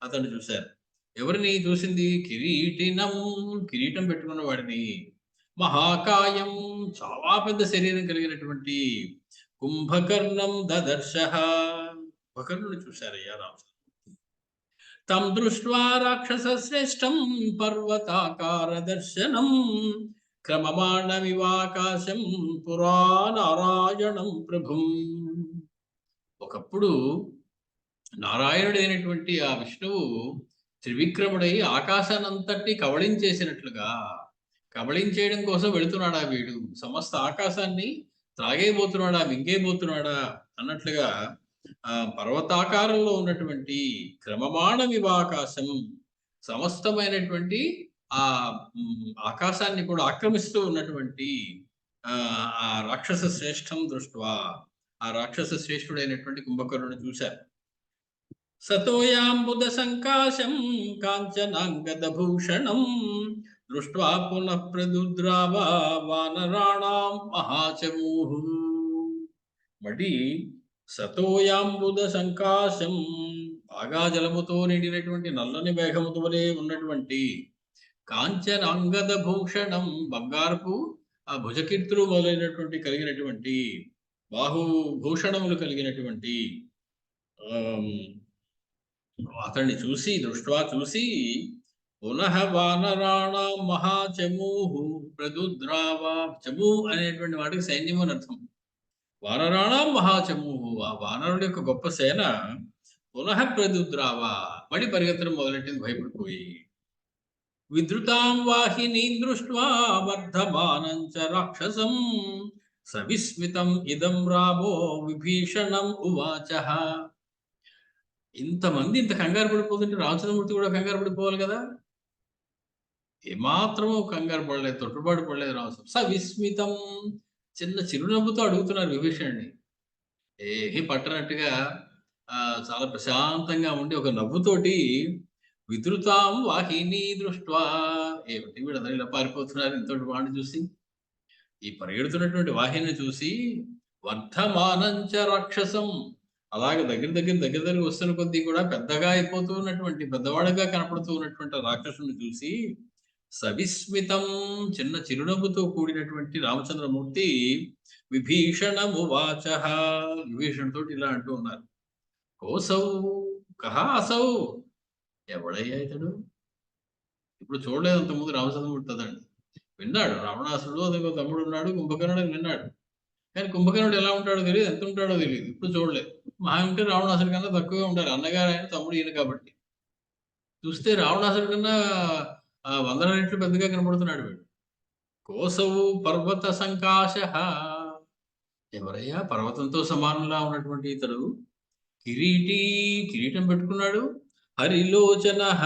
అతన్ని చూశారు. ఎవరిని చూసింది? కిరీటినం, కిరీటం పెట్టుకున్న వాడిని. మహాకాయం, చాలా పెద్ద శరీరం కలిగినటువంటి కుంభకర్ణం దదర్శః, కుంభకర్ణుని చూశారయ్యా రామచంద్ర. తం దృష్ట్వా రాక్షస శ్రేష్టం పర్వతాకార దర్శనం క్రమమాణమివాకాశం పురా నారాయణం ప్రభుం. ఒకప్పుడు నారాయణుడైనటువంటి ఆ విష్ణువు త్రివిక్రముడై ఆకాశానంతటి కబళించేసినట్లుగా, కబళించేయడం కోసం వెళుతున్నాడా వీడు, సమస్త ఆకాశాన్ని త్రాగేయబోతున్నాడా, మింగేయబోతున్నాడా అన్నట్లుగా పర్వతాకారంలో ఉన్నటువంటి క్రమమాణమివాకాశం, సమస్తమైనటువంటి ఆ ఆకాశాన్ని కూడా ఆక్రమిస్తూ ఉన్నటువంటి ఆ రాక్షస శ్రేష్టం దృష్ట్వా, ఆ రాక్షస శ్రేష్ఠుడైనటువంటి కుంభకర్ణుని చూశారు. సతోయాంబుద సంకాశం కాంచనాంగద భూషణం దృష్ట్వా పునః ప్రదుద్రావ వానరాణాం మహాచమూః. మళ్ళీ సతోయాంబుద సంకాశం, బాగా జలముతో నిండినటువంటి నల్లని మేఘముతో వలె ఉన్నటువంటి కాంచనాంగద భూషణం, బంగారపు ఆ భుజకీర్తులు మొదలైనటువంటి కలిగినటువంటి బాహుభూషణములు కలిగినటువంటి అతన్ని చూసి, దృష్ట్వా చూసి పునః వానరాణాం మహాచమూః ప్రదుద్రావ, చమూ అనేటువంటి వాటికి సైన్యం అని అర్థం. వానరాణాం మహాచమూః, ఆ వానరుడి యొక్క గొప్ప సేన పునః ప్రదుద్రావ, మళ్ళీ పరిగెత్తడం మొదలెట్టింది భయపడిపోయి. విద్రుతాం వాహినీం దృష్ట్వా వర్ధమానం చ రాక్షసం సవిస్మితం ఇదం రామో విభీషణం ఉవాచః. ఇంతమంది ఇంత కంగారు పడిపోతుంటే రామచంద్రమూర్తి కూడా కంగారు పడిపోవాలి కదా. ఏమాత్రము కంగారు పడలేదు, తొట్టుబాటు పడలేదు రామచంద్ర. సవిస్మితం, చిన్న చిరునవ్వుతో అడుగుతున్నారు విభీషణుడిని. ఏమీ పట్టనట్టుగా చాలా ప్రశాంతంగా ఉండి ఒక నవ్వుతోటి విద్రుతాం వాహిని దృష్ట్వా, ఏమిటి వీళ్ళందరూ ఇలా పారిపోతున్నారు ఇంతటి వాడిని చూసి, ఈ పరిగెడుతున్నటువంటి వాహిని చూసి, వర్ధమానంచ రాక్షసం, అలాగే దగ్గర వస్తున్న కొద్దీ కూడా పెద్దగా అయిపోతూ ఉన్నటువంటి, పెద్దవాడుగా కనపడుతూ ఉన్నటువంటి రాక్షసుని చూసి సవిస్మితం, చిన్న చిరునవ్వుతో కూడినటువంటి రామచంద్రమూర్తి విభీషణమువాచః, విభీషణుతో ఇలా అంటూ ఉన్నారు. కోసౌ కహ అసౌ, ఎవడయ్యా ఇతడు? ఇప్పుడు చూడలేదు అంతకుముందు రామచంద్రమూర్తి అదండి. విన్నాడు రావణాసురుడు అదొక తమ్ముడు ఉన్నాడు కుంభకర్ణుడు అని విన్నాడు. కానీ కుంభకర్ణుడు ఎలా ఉంటాడో తెలియదు, ఎంత ఉంటాడో తెలియదు, ఇప్పుడు చూడలేదు. మహా ఉంటే రావణాసుడి కన్నా తక్కువే ఉండాలి, అన్నగారు ఆయన తమ్ముడు ఈయన కాబట్టి. చూస్తే రావణాసుడి కన్నా 100 రెట్లు పెద్దగా కనపడుతున్నాడు వీడు. కోసవు పర్వత సంకాశః, ఎవరయ్యా పర్వతంతో సమానంలా ఉన్నటువంటి ఇతడు? కిరీటం పెట్టుకున్నాడు. హరిలోచనః,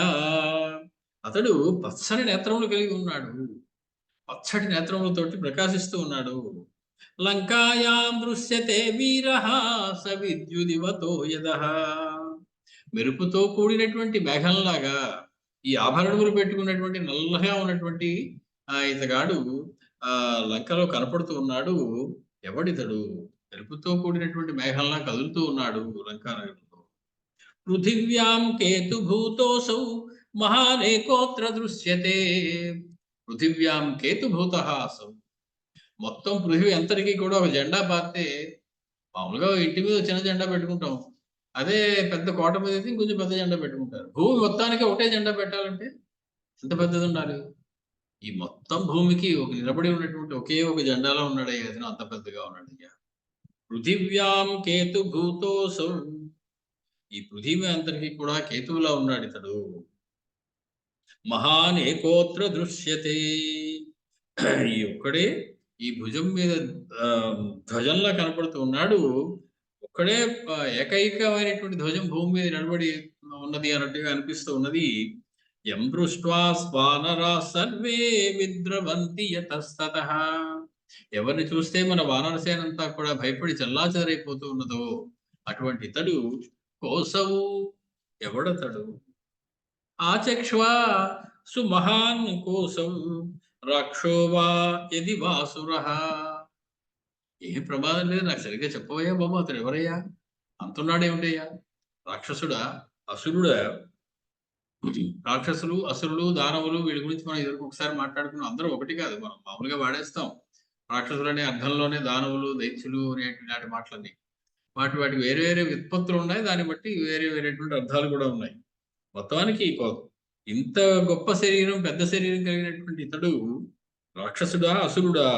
అతడు పచ్చని నేత్రములు కలిగి ఉన్నాడు, పచ్చటి నేత్రములతోటి ప్రకాశిస్తూ ఉన్నాడు. లంకాయాం దృశ్యతే వీరః స విద్యుదివతో యదః, మెరుపుతో కూడినటువంటి మేఘంలాగా ఈ ఆభరణములు పెట్టుకున్నటువంటి నల్లగా ఉన్నటువంటి ఇతగాడు లంకలో కనపడుతూ ఉన్నాడు. ఎవడితడు? మెరుపుతో కూడినటువంటి మేఘంలా కదులుతూ ఉన్నాడు లంకానగరంలో. పృథివ్యాం కేతుభూతోసౌ మహానేకోత్ర దృశ్యతే, పృథివ్యాం కేతుభూతః అసౌ, మొత్తం పృథివీ అంతటికీ కూడా ఒక జెండా పాతే, మామూలుగా ఇంటి మీద చిన్న జెండా పెట్టుకుంటాం, అదే పెద్ద కోట మీద అయితే ఇంకొంచెం పెద్ద జెండా పెట్టుకుంటారు. భూమి మొత్తానికి ఒకటే జెండా పెట్టాలంటే ఎంత పెద్దది ఉండాలి? ఈ మొత్తం భూమికి ఒక నిలబడి ఉన్నటువంటి ఒకే ఒక జెండాలో ఉన్నాడయ్యా అతను, అంత పెద్దగా ఉన్నాడయ్యా. పృథివ్యాం కేతుభూతోసౌ, ఈ పృథివీ అంతటికీ కూడా కేతువులా ఉన్నాడు ఇతడు. మహాన్ ఏకోత్ర దృశ్యతే, ఈ ఒక్కడే ఈ భుజం మీద ధ్వజంలా కనపడుతూ ఉన్నాడు. ఒక్కడే ఏకైకమైనటువంటి ధ్వజం భూమి మీద నిలబడి ఉన్నది అన్నట్టుగా అనిపిస్తూ ఉన్నది. యం దృష్ట్వా వానరా సర్వే విద్రవంతి యతస్తతః. ఎవరిని చూస్తే మన వానరసేన అంతా కూడా భయపడి చెల్లాచెదరైపోతూ ఉన్నదో అటువంటి ఇతడు కోసవు ఎవడతడు? ఆచక్ష్వా సుమహాన్ కోసం రాక్షో వా యది వాసురః. ఏం ప్రమాదం లేదు, నాకు సరిగ్గా చెప్పవయ్యా బాబు, అతడు ఎవరయ్యా, అంటున్నాడేమిటయ్యా, రాక్షసుడా, అసురుడా? రాక్షసులు, అసురులు, దానవులు వీళ్ళ గురించి మనం ఇదివరకు ఒకసారి మాట్లాడుకున్నాం. అందరూ ఒకటి కాదు, మనం మామూలుగా వాడేస్తాం రాక్షసులు అనే అర్థంలోనే దానవులు, దైత్యులు అనేటువంటి మాటలన్నీ. వాటికి వేరే వేరే వ్యుత్పత్తులు ఉన్నాయి, దాన్ని బట్టి వేరే వేరేటువంటి అర్థాలు కూడా ఉన్నాయి. మొత్తానికి ఇంత గొప్ప శరీరం, పెద్ద శరీరం కలిగినటువంటి ఇతడు రాక్షసుడా, అసురుడా?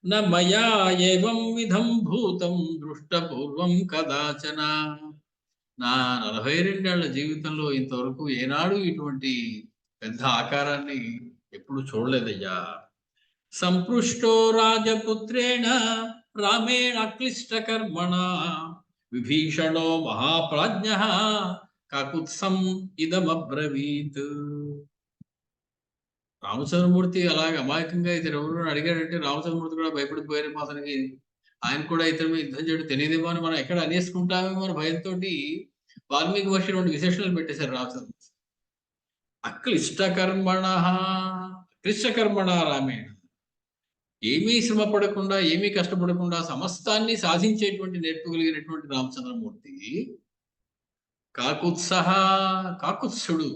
న మయా ఏవం విధం భూతం దృష్టపూర్వం కదాచన. నా 42 జీవితంలో ఇంతవరకు ఏనాడు ఇటువంటి పెద్ద ఆకారాన్ని ఎప్పుడు చూడలేదయ్యా. సంపృష్టో రాజపుత్రేణ రామేణ క్లిష్టకర్మణ విభీషణో మహాప్రాజ్ఞ కాకుత్సం ఇదమబ్రవీత్. రామచంద్రమూర్తి అలాగే అమాయకంగా ఇతను ఎవరు అడిగాడంటే రామచంద్రమూర్తి కూడా భయపడిపోయారేమో అతనికి. ఆయన కూడా ఇతని మీద యుద్ధం చేయడం తెలియదేమో అని మనం ఎక్కడ అనేసుకుంటామేమో అని భయంతో వాల్మీకి మహర్షి 2 విశేషణాలు పెట్టేశారు రామచంద్రమూర్తి. అక్లిష్టకర్మణ క్లిష్టకర్మణ రామేణ. ఏమీ శ్రమ పడకుండా, ఏమీ కష్టపడకుండా సమస్తాన్ని సాధించేటువంటి నేర్పు కలిగినటువంటి రామచంద్రమూర్తి కాకుత్సహ, కాకుత్సుడు.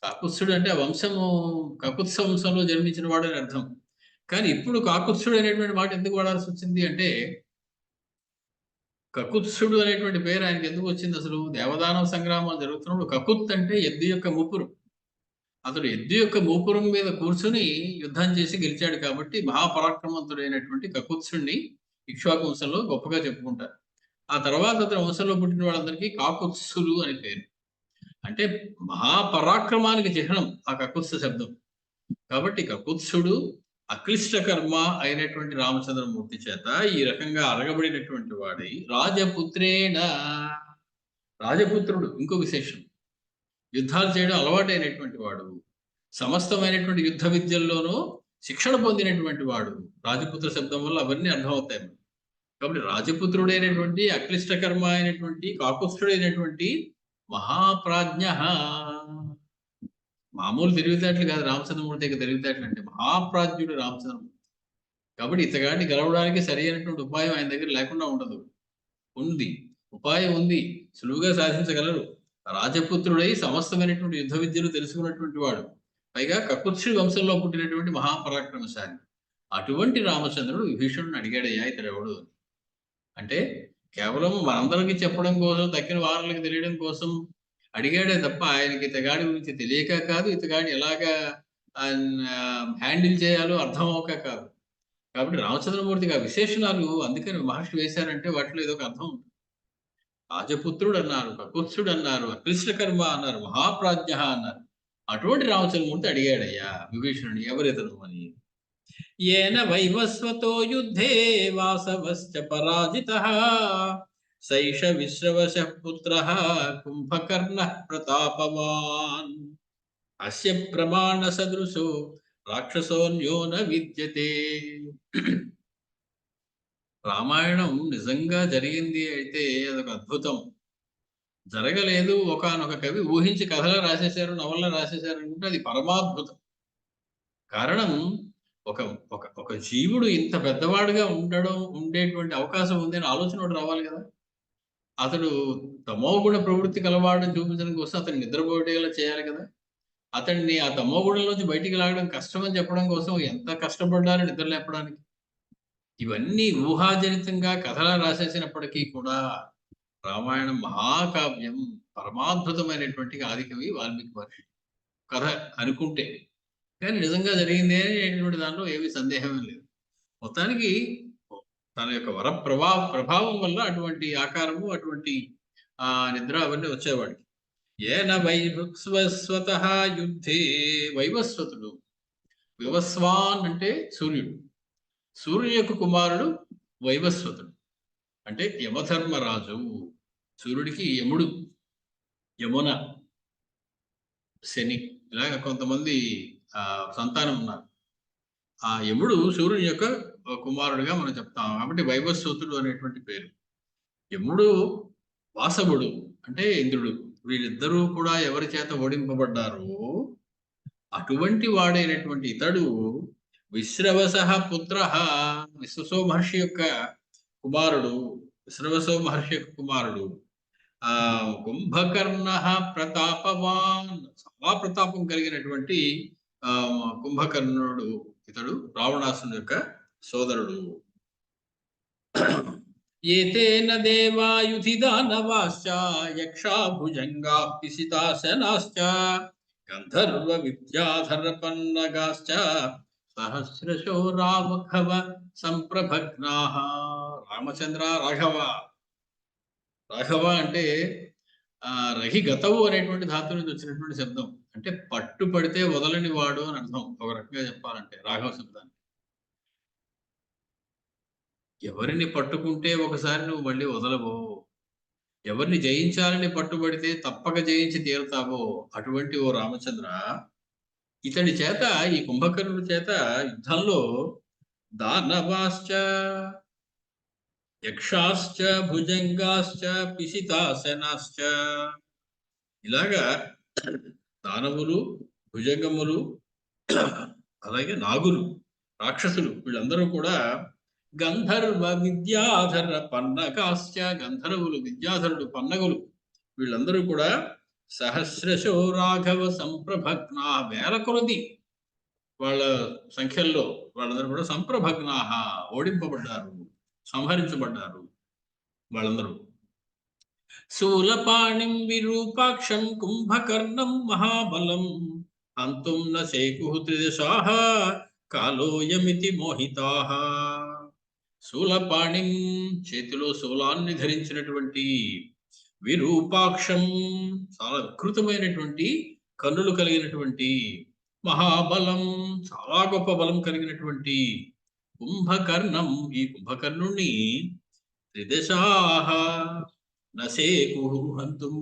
కాకుత్సుడు అంటే ఆ వంశము కకుత్స వంశంలో జన్మించిన వాడు అని అర్థం. కానీ ఇప్పుడు కాకుత్సుడు అనేటువంటి మాట ఎందుకు వాడాల్సి వచ్చింది అంటే, కకుత్సుడు అనేటువంటి పేరు ఆయనకి ఎందుకు వచ్చింది అసలు? దేవదానవ సంగ్రామాలు జరుగుతున్నప్పుడు కకుత్ అంటే ఎద్దు యొక్క మూపురం. అతడు ఎద్దు యొక్క మూపురం మీద కూర్చుని యుద్ధం చేసి గెలిచాడు కాబట్టి మహాపరాక్రమవంతుడైనటువంటి కకుత్సుడిని ఇక్ష్వాకు వంశంలో గొప్పగా చెప్పుకుంటారు. ఆ తర్వాత అతని వంశంలో పుట్టిన వాళ్ళందరికీ కాకుత్సులు అని పేరు. అంటే మహాపరాక్రమానికి చిహ్నం ఆ కకుత్స శబ్దం. కాబట్టి కకుత్సుడు అక్లిష్టకర్మ అయినటువంటి రామచంద్రమూర్తి చేత ఈ రకంగా అరగబడినటువంటి వాడై రాజపుత్రేణ, రాజపుత్రుడు ఇంకో విశేషం, యుద్ధాలు చేయడం అలవాటైనటువంటి వాడు, సమస్తమైనటువంటి యుద్ధ విద్యల్లోనూ శిక్షణ పొందినటువంటి వాడు. రాజపుత్ర శబ్దం వల్ల అవన్నీ అర్థమవుతాయి. కాబట్టి రాజపుత్రుడైనటువంటి అక్లిష్టకర్మ అయినటువంటి కాకుత్సుడైనటువంటి మహాప్రాజ్ఞ. మామూలు తెలివితేటలు కాదు రామచంద్రమూర్తి యొక్క తెలివితేటలు అంటే, మహాప్రాజ్ఞుడు రామచంద్రమూర్తి. కాబట్టి ఇతగాడిని గెలవడానికి సరి అయినటువంటి ఉపాయం ఆయన దగ్గర లేకుండా ఉండదు. ఉంది, ఉపాయం ఉంది, సులువుగా సాధించగలరు. రాజపుత్రుడై సమస్తమైనటువంటి యుద్ధ విద్యలు తెలుసుకున్నటువంటి వాడు, పైగా కకుత్సుడి వంశంలో పుట్టినటువంటి మహాపరాక్రమశాలి. అటువంటి రామచంద్రుడు విభీషణుని అడిగాడయ్యా ఇతడెవడు అంటే, కేవలం మనందరికీ చెప్పడం కోసం, తక్కిన వారులకు తెలియడం కోసం అడిగాడే తప్ప ఆయనకి ఇతగాడి గురించి తెలియక కాదు, ఇతగాడిని ఎలాగా హ్యాండిల్ చేయాలో అర్థం అవ్వక కాదు. కాబట్టి రామచంద్రమూర్తికి ఆ విశేషణాలు అందుకని మహర్షి వేశారంటే వాటిలో ఏదో ఒక అర్థం ఉంటుంది. రాజపుత్రుడు అన్నారు, కకుత్సుడు అన్నారు, అక్లిష్టకర్మ అన్నారు, మహాప్రాజ్ఞ అన్నారు. అటువంటి రామచంద్రమూర్తి అడిగాడయ్యా విభీషణుని ఎవరితను అని. ఏన వైవస్వతో యుద్ధే వాసవశ్చ పరాజితః సైష విశ్రవశః పుత్రః కుంభకర్ణః ప్రతాపవాన్ అస్య ప్రమాణ సదృశో రాక్షసోన్యో న విద్యతే. రామాయణం నిజంగా జరిగింది అయితే అదొక అద్భుతం. జరగలేదు, ఒకానొక కవి ఊహించి కథలు రాసేశారు, నవల్లో రాసేశారు అనుకుంటే అది పరమాద్భుతం. కారణం ఒక ఒక ఒక జీవుడు ఇంత పెద్దవాడుగా ఉండేటువంటి అవకాశం ఉంది అని ఆలోచన ఒకటి రావాలి కదా. అతడు తమోగుణ ప్రవృత్తి కలవాడని చూపించడం కోసం అతన్ని నిద్రపోయేలా చేయాలి కదా. అతన్ని ఆ తమోగుణంలోంచి బయటికి లాగడం కష్టం అని చెప్పడం కోసం ఎంత కష్టపడ్డారో నిద్ర లేపడానికి. ఇవన్నీ ఊహాజనితంగా కథలా రాసేసినప్పటికీ కూడా రామాయణం మహాకావ్యం, పరమాద్భుతమైనటువంటి ఆదికవి వాల్మీకి మహర్షి కథ అనుకుంటే. కానీ నిజంగా జరిగింది అనేటువంటి దాంట్లో ఏమీ సందేహమే లేదు. మొత్తానికి తన యొక్క ప్రభావం వల్ల అటువంటి ఆకారము, అటువంటి నిద్ర అవన్నీ వచ్చేవాడికి. ఏన వైవస్వతః యుద్ధే, వైవస్వతుడు, వివస్వాన్ అంటే సూర్యుడు, సూర్యుని యొక్క కుమారుడు వైవస్వతుడు అంటే యమధర్మరాజు. సూర్యుడికి యముడు, యమున శని, ఇలాగ కొంతమంది సంతానం ఉన్నారు. ఆ యముడు సూర్యుని యొక్క కుమారుడిగా మనం చెప్తాం కాబట్టి వైవస్వతుడు అనేటువంటి పేరు. యముడు వాసవుడు అంటే ఇంద్రుడు, వీళ్ళిద్దరూ కూడా ఎవరి చేత ఓడింపబడ్డారో అటువంటి వాడైనటువంటి ఇతడు విశ్రవసః పుత్రః, విశ్వసో మహర్షి యొక్క కుమారుడు, విశ్రవసో మహర్షి యొక్క కుమారుడు. కుంభకర్ణ ప్రతాపవాన్, చాలా ప్రతాపం కలిగినటువంటి కుంభకర్ణుడు ఇతడు రావణాసుని యొక్క సోదరుడు. ఏతేన దేవాయుధి దానవాశ్చ యక్షా భుజంగా పిసితాశనాశ్చ గంధర్వ విద్యాధర పన్నగాశ్చ సహస్రశో రామఘవ సంప్రభగ్నాః. రామచంద్ర రాఘవ, రాఘవ అంటే రహి గతవు అనేటువంటి ధాతు నుంచి వచ్చినటువంటి శబ్దం. అంటే పట్టు పడితే వదలని వాడు అని అర్థం, ఒక రకంగా చెప్పాలంటే రాఘవ శబ్దాన్ని. ఎవరిని పట్టుకుంటే ఒకసారి నువ్వు మళ్ళీ వదలవో, ఎవరిని జయించాలని పట్టుబడితే తప్పక జయించి తీరుతావో అటువంటి ఓ రామచంద్ర, ఇతడి చేత, ఈ కుంభకర్ణుడి చేత యుద్ధంలో దానవాశ్చ యక్షాశ్చ భుజంగాశ్చ పిసితాసనాశ్చ, ఇలాగా దానవులు, భుజంగములు, అలాగే నాగులు, రాక్షసులు, వీళ్ళందరూ కూడా గంధర్వ విద్యాధర పన్నగాశ్చ, గంధర్వులు, విద్యాధరుడు, పన్నగులు, వీళ్ళందరూ కూడా సహస్రశో రాఘవ సంప్రభగ్నా, వేల కొలది వాళ్ళ సంఖ్యల్లో వాళ్ళందరూ కూడా సంప్రభగ్నా, ఓడింపబడ్డారు, సంహరించబడ్డారు వాళ్ళందరూ. శూలపాణిం విరూపాక్షం కుంభకర్ణం మహాబలం హంతుం న శేకుః త్రిదశాః కాలోయమితి మోహితాః. శూలపాణిం, చేతిలో శూలాన్ని ధరించినటువంటి, విరూపాక్షం, చాలా వికృతమైనటువంటి కన్నులు కలిగినటువంటి, మహాబలం, చాలా గొప్ప బలం కలిగినటువంటి కుంభకర్ణం, ఈ కుంభకర్ణుణ్ణి త్రిదశాః నశేకుః హంతుం,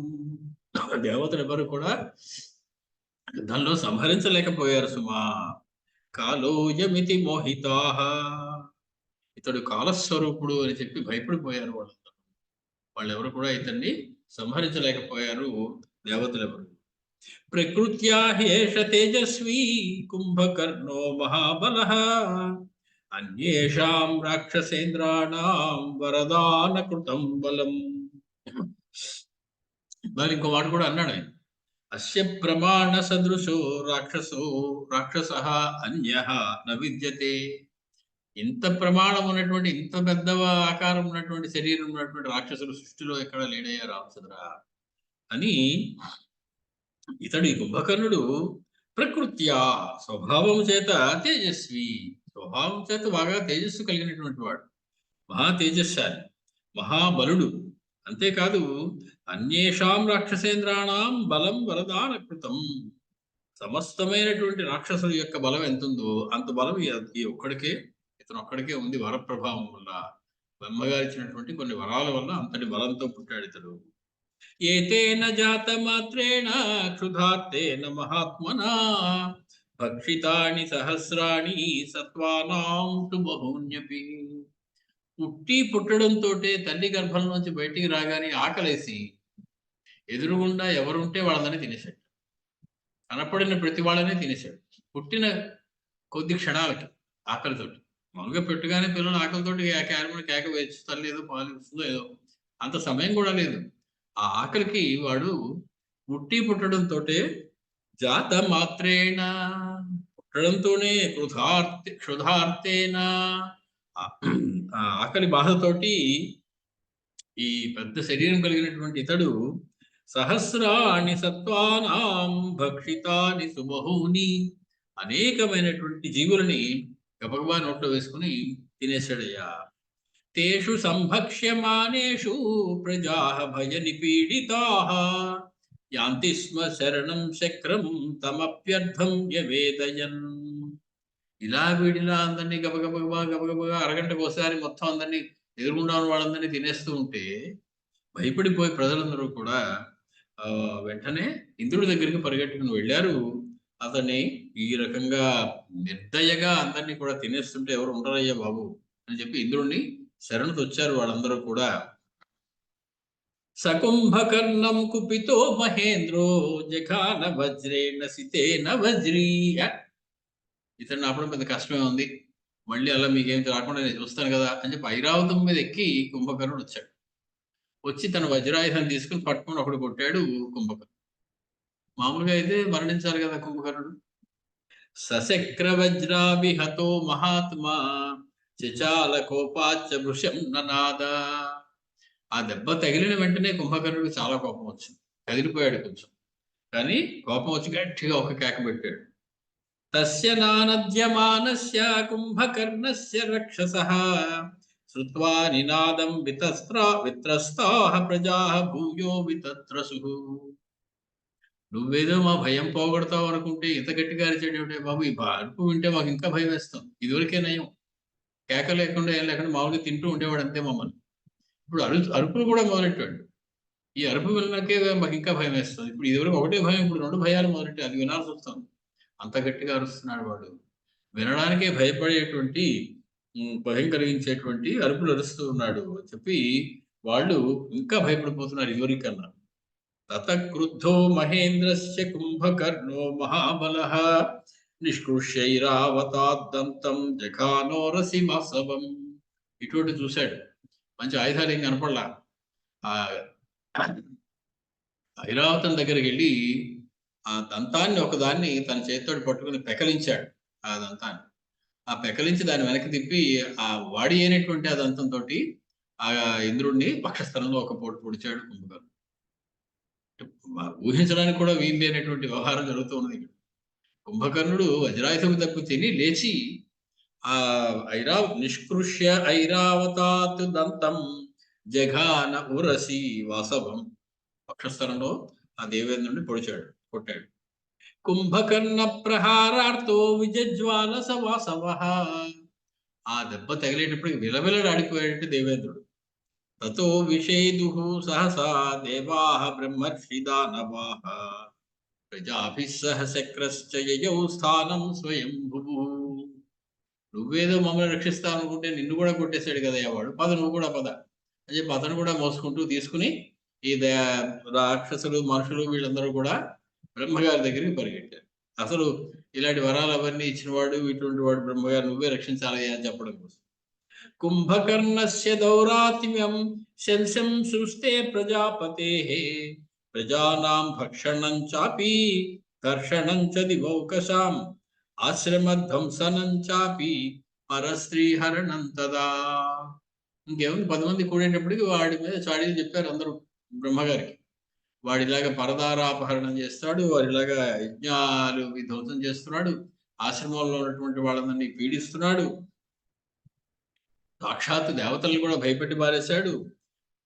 దేవతలు ఎవరు కూడా యుద్ధంలో సంహరించలేకపోయారు సుమా. కాలోయమితి మోహితాః, ఇతడు కాలస్వరూపుడు అని చెప్పి భయపడిపోయారు వాళ్ళందరూ. వాళ్ళెవరు కూడా ఇతన్ని సంహరించలేకపోయారు దేవతలెవరు. ప్రకృత్యా హేష తేజస్వీ కుంభకర్ణో మహాబలః అన్యేషాం రాక్షసేంద్రాణాం వరదాన కృతం బలం. మరి ఇంకో మాట కూడా అన్నాడు ఆయన, అస్య ప్రమాణ సదృశో రాక్షసః అన్యః న విద్యతే. ఇంత ప్రమాణం ఉన్నటువంటి, ఇంత పెద్ద ఆకారం ఉన్నటువంటి, శరీరం ఉన్నటువంటి రాక్షసులు సృష్టిలో ఎక్కడ లేడయ్యా రామచంద్ర అని. ఇతడు ఈ కుంభకర్ణుడు ప్రకృత్యా, స్వభావం చేత తేజస్వి, స్వభావం చేత బాగా తేజస్సు కలిగినటువంటి వాడు, మహా తేజస్శాలి, మహాబలుడు. అంతేకాదు అన్యేషాం రాక్షసేంద్రాణం బలం వరదాన కృతం, సమస్తమైనటువంటి రాక్షసుల యొక్క బలం ఎంతుందో అంత బలం ఈ ఒక్కడికే, ఇతను ఒక్కడికే ఉంది. వరప్రభావం వల్ల, బ్రహ్మగారు ఇచ్చినటువంటి కొన్ని వరాల వల్ల అంతటి బలంతో పుట్టాడు ఇతడు. ఏతేన జాత మాత్రేణ క్షుధార్తేన మహాత్మనా భక్షితాని సహస్రాణి సత్వానాం తు బహూన్యపి. పుట్టడంతో తల్లి గర్భంలోంచి బయటికి రాగానే ఆకలేసి ఎదురుగుండా ఎవరుంటే వాళ్ళని తినేశాడు, కనపడిన ప్రతి వాళ్ళనే తినేశాడు. పుట్టిన కొద్ది క్షణాలకి ఆకలితోటి, మామూలుగా పెట్టుగానే పిల్లలు ఆకలితోటి కేక వేసి తల్లి ఏదో పాలు ఇస్తుందో ఏదో, అంత సమయం కూడా లేదు. ఆ ఆకలికి వాడు పుట్టడంతో జాత మాత్రేణ, పుట్టడంతోనే క్షుధార్తేన, ఆకలి బాధతోటి ఈ పెద్ద శరీరం కలిగినటువంటి ఇతడు సహస్రాణి సత్వానాం భక్షితాని సుబహూని, అనేకమైనటువంటి జీవులని గబగబా నోట్లో వేసుకుని తినేశాడయ్యా. తేషు సంభక్ష్యమానేషు ప్రజాః భయ నిపీడితాః యాంతి స్మ శరణం శక్రం తమప్యర్థం యవేదయన్. ఇలా వీడిలా అందరినీ గబగబగా అరగంటకు ఒకసారి మొత్తం అందరినీ, ఎదురుగుండా వాళ్ళందరినీ తినేస్తూ ఉంటే భయపడిపోయి ప్రజలందరూ కూడా వెంటనే ఇంద్రుడి దగ్గరికి పరిగెట్టుకుని వెళ్ళారు. అతన్ని ఈ రకంగా నిర్దయగా అందరినీ కూడా తినేస్తుంటే ఎవరు ఉండరయ్యా బాబు అని చెప్పి ఇంద్రుడిని శరణుతొచ్చారు వాళ్ళందరూ కూడా. సకుంభకర్ణం కుపితో మహేంద్రో జఘాన వజ్రేణ సితేన వజ్రీయ. ఇతన్ని ఆపడం పెద్ద కష్టమే ఉంది, మళ్ళీ అలా మీకేం రాకుండా నేను చూస్తాను కదా అని చెప్పి ఐరావతం మీద ఎక్కి కుంభకర్ణుడు వచ్చాడు. వచ్చి తన వజ్రాయుధం తీసుకుని పట్టుకుని ఒకడు కొట్టాడు కుంభకర్ణుడు. మామూలుగా అయితే మరణించాలి కదా కుంభకర్ణుడు. సశక్ర వజ్రాభిహతో మహాత్మా చచాల కోపాచ్చ వృషం ననాద. ఆ దెబ్బ తగిలిన వెంటనే కుంభకర్ణుడికి చాలా కోపం వచ్చింది, కదిలిపోయాడు కొంచెం. కానీ కోపం వచ్చి గట్టిగా ఒక కేక పెట్టాడు. తస్య నానద్యమానస్య కుంభకర్ణస్య రక్షసః శ్రుత్వా నినాదం విత్రస్తాః ప్రజాః భూయో వితత్రసుః. నువ్వేదో మా భయం పోగొడతావు అనుకుంటే ఇంత గట్టిగా అరిచాడేమిటే బాబు, ఈ అరుపు వింటే మాకు ఇంకా భయం వేస్తాం. ఇదివరకే నయం, కేక లేకుండా ఏం లేకుండా మామూలుగా తింటూ ఉండేవాడు అంతే మమ్మల్ని. ఇప్పుడు అరుపులు కూడా మొదలెట్టాడు. ఈ అరుపు వినకే మాకు ఇంకా భయం వేస్తుంది. ఇప్పుడు ఇదివరకు ఒకటే భయం, ఇప్పుడు 2 భయాలు మొదలెట్టాయి. అది వినాల్సి వస్తుంది, అంత గట్టిగా అరుస్తున్నాడు వాడు. వినడానికే భయపడేటువంటి భయం కలిగించేటువంటి అరుపులు అరుస్తూ ఉన్నాడు అని చెప్పి వాళ్ళు ఇంకా భయపడిపోతున్నారు ఇదివరకన్నా. తత క్రుద్ధో మహేంద్రస్య కుంభకర్ణో మహాబలః నిష్కృష్యైరావతాద్దంతం జఘానోరసిమసవం. ఇటువంటి చూశాడు, మంచి ఆయుధాలు ఏం కనపడలా. ఆ ఐరావతం దగ్గరికి వెళ్ళి ఆ దంతాన్ని ఒకదాన్ని తన చేతితో పట్టుకుని పెకలించాడు. ఆ దంతాన్ని ఆ పెకలించి దాన్ని వెనక్కి తిప్పి ఆ వాడి అయినటువంటి ఆ దంతంతో ఆ ఇంద్రుడిని పక్షస్థలంలో ఒక పోటు పొడిచాడు కుంభకర్ణుడు. ఊహించడానికి కూడా వీలు లేనటువంటి వ్యవహారం జరుగుతూ ఉన్నది ఇక్కడ. కుంభకర్ణుడు వజ్రాయుధం దెబ్బ తిని లేచి ఆ నిష్కృష్య ఐరావతాత్ దంతం జఘాన ఉరసి వాసవం. పక్షస్థలంలో ఆ దేవేంద్రుడిని కొట్టాడు. కుంభకర్ణ ప్రహారార్థో విజజ్వాల సవాసవః. ఆ దెబ్బ తగిలేటప్పటికి విలవిలలాడిపోయాడంటే దేవేంద్రుడు. తతో విషేదుః సహసా దేవాః బ్రహ్మర్షి దానవాః ప్రజాభిః సహ శక్రశ్చ యయౌ స్థానం స్వయంభువుః. నువ్వేదో మమ్మల్ని రక్షిస్తావు అనుకుంటే నిన్ను కూడా కొట్టేశాడు కదయ్యా వాడు, పద నువ్వు కూడా పద అని చెప్పి అతను కూడా మోసుకుంటూ తీసుకుని ఈ రాక్షసులు మనుషులు వీళ్ళందరూ కూడా బ్రహ్మగారి దగ్గరికి పరిగెట్టారు. అసలు ఇలాంటి వరాలు అవన్నీ ఇచ్చిన వాడు ఇటువంటి వాడు బ్రహ్మగారు, నువ్వే రక్షించాలి అని చెప్పడం కోసం. కుంభకర్ణస్య దౌరాత్మ్యం శంశం సుస్తే ప్రజాపతేః ప్రజానాం భక్షణం చాపి కర్షణం చ దివౌకసాం ఆశ్రమధ్వంసనం చాపి పరస్త్రీహరణం తదా. ఇంకేముంది, 10 మంది కూడేటప్పటికి వాడి మీద చాడీలు చెప్పారు అందరూ బ్రహ్మగారికి. వాడిలాగా పరదారాపహరణం చేస్తాడు, వాడిలాగా యజ్ఞాలు విధ్వంసం చేస్తున్నాడు, ఆశ్రమంలో ఉన్నటువంటి వాళ్ళందరినీ పీడిస్తున్నాడు, సాక్షాత్తు దేవతల్ని కూడా భయపెట్టి పారేశాడు,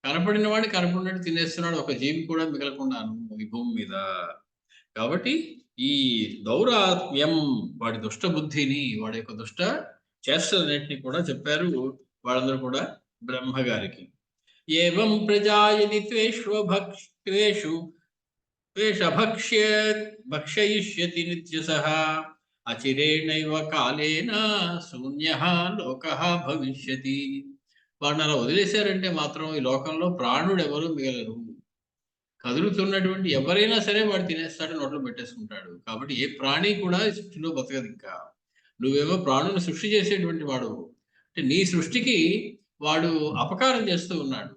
కనపడిన వాడిని కనపడినట్టు తినేస్తున్నాడు, ఒక జీవి కూడా మిగలకుండాను ఈ భూమి మీద. కాబట్టి ఈ దౌరాత్మ్యం, వాడి దుష్ట బుద్ధిని, వాడి యొక్క దుష్ట చేష్టలన్నింటినీ కూడా చెప్పారు వాళ్ళందరూ కూడా బ్రహ్మగారికి. ఏవం ప్రజా యది భక్షయిష్యతి నిత్యసః అచిరేణైవ కాలేన శూన్యః లోకః భవిష్యతి. వాడిని అలా వదిలేశారంటే మాత్రం ఈ లోకంలో ప్రాణుడు ఎవరు మిగలరు. కదులుతున్నటువంటి ఎవరైనా సరే వాడు తినేస్తాడు, నోట్లో పెట్టేసుకుంటాడు. కాబట్టి ఏ ప్రాణి కూడా ఈ సృష్టిలో బతకదు ఇంకా. నువ్వేమో ప్రాణుని సృష్టి చేసేటువంటి వాడు, అంటే నీ సృష్టికి వాడు అపకారం చేస్తూ ఉన్నాడు.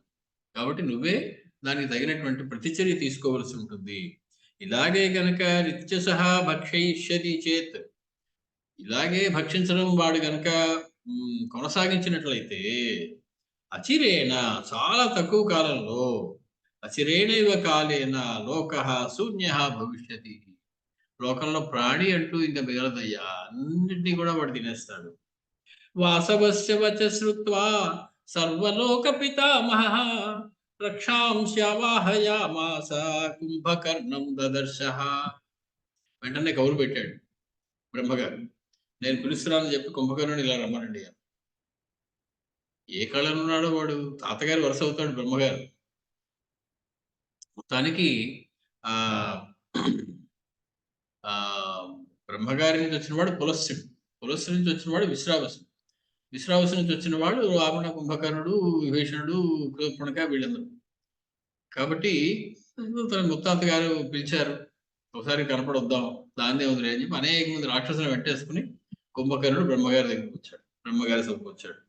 కాబట్టి నువ్వే దానికి తగినటువంటి ప్రతిచర్య తీసుకోవలసి ఉంటుంది. ఇలాగే గనక నిత్యసహ భక్షయిష్యతి చేత్, ఇలాగే భక్షించడం వాడు గనక కొనసాగించినట్లయితే అచిరేణ, చాలా తక్కువ కాలంలో, అచిరేణైవ కాలేన లోకః శూన్యః భవిష్యతి, లోకంలో ప్రాణి అంటూ ఇంకా మిగలదయ్యా, అన్నింటినీ కూడా వాడు తినేస్తాడు. వాసవస్య వచ శ్రుత్వా సర్వలోక పితామహః రక్షాంస్యావాహయామాస కుంభకర్ణం దదర్శః. వెంటనే కౌరు పెట్టాడు బ్రహ్మగారు, నేను పిలుస్తున్నానని చెప్పి కుంభకర్ణుని ఇలా రమ్మనండి. ఏ కళనున్నాడో వాడు, తాతగారు వరుస అవుతాడు బ్రహ్మగారు. మొత్తానికి ఆ ఆ బ్రహ్మగారి నుంచి వచ్చిన వాడు పులస్త్యుడు, పులస్సు నుంచి వచ్చిన వాడు విశ్రావసుడు, విశ్రావసు నుంచి వచ్చిన వాడు రావణ, కుంభకర్ణుడు, విభీషణుడు, శూర్పణఖ వీళ్ళందరూ. కాబట్టి తన ముత్తాత గారు పిలిచారు, ఒకసారి కనపడొద్దాం, దాన్నే వదిలే అని చెప్పి అనేక మంది రాక్షసులను వెంటేసుకుని కుంభకర్ణుడు బ్రహ్మగారి దగ్గరికి వచ్చాడు, బ్రహ్మగారి సభకు వచ్చాడు.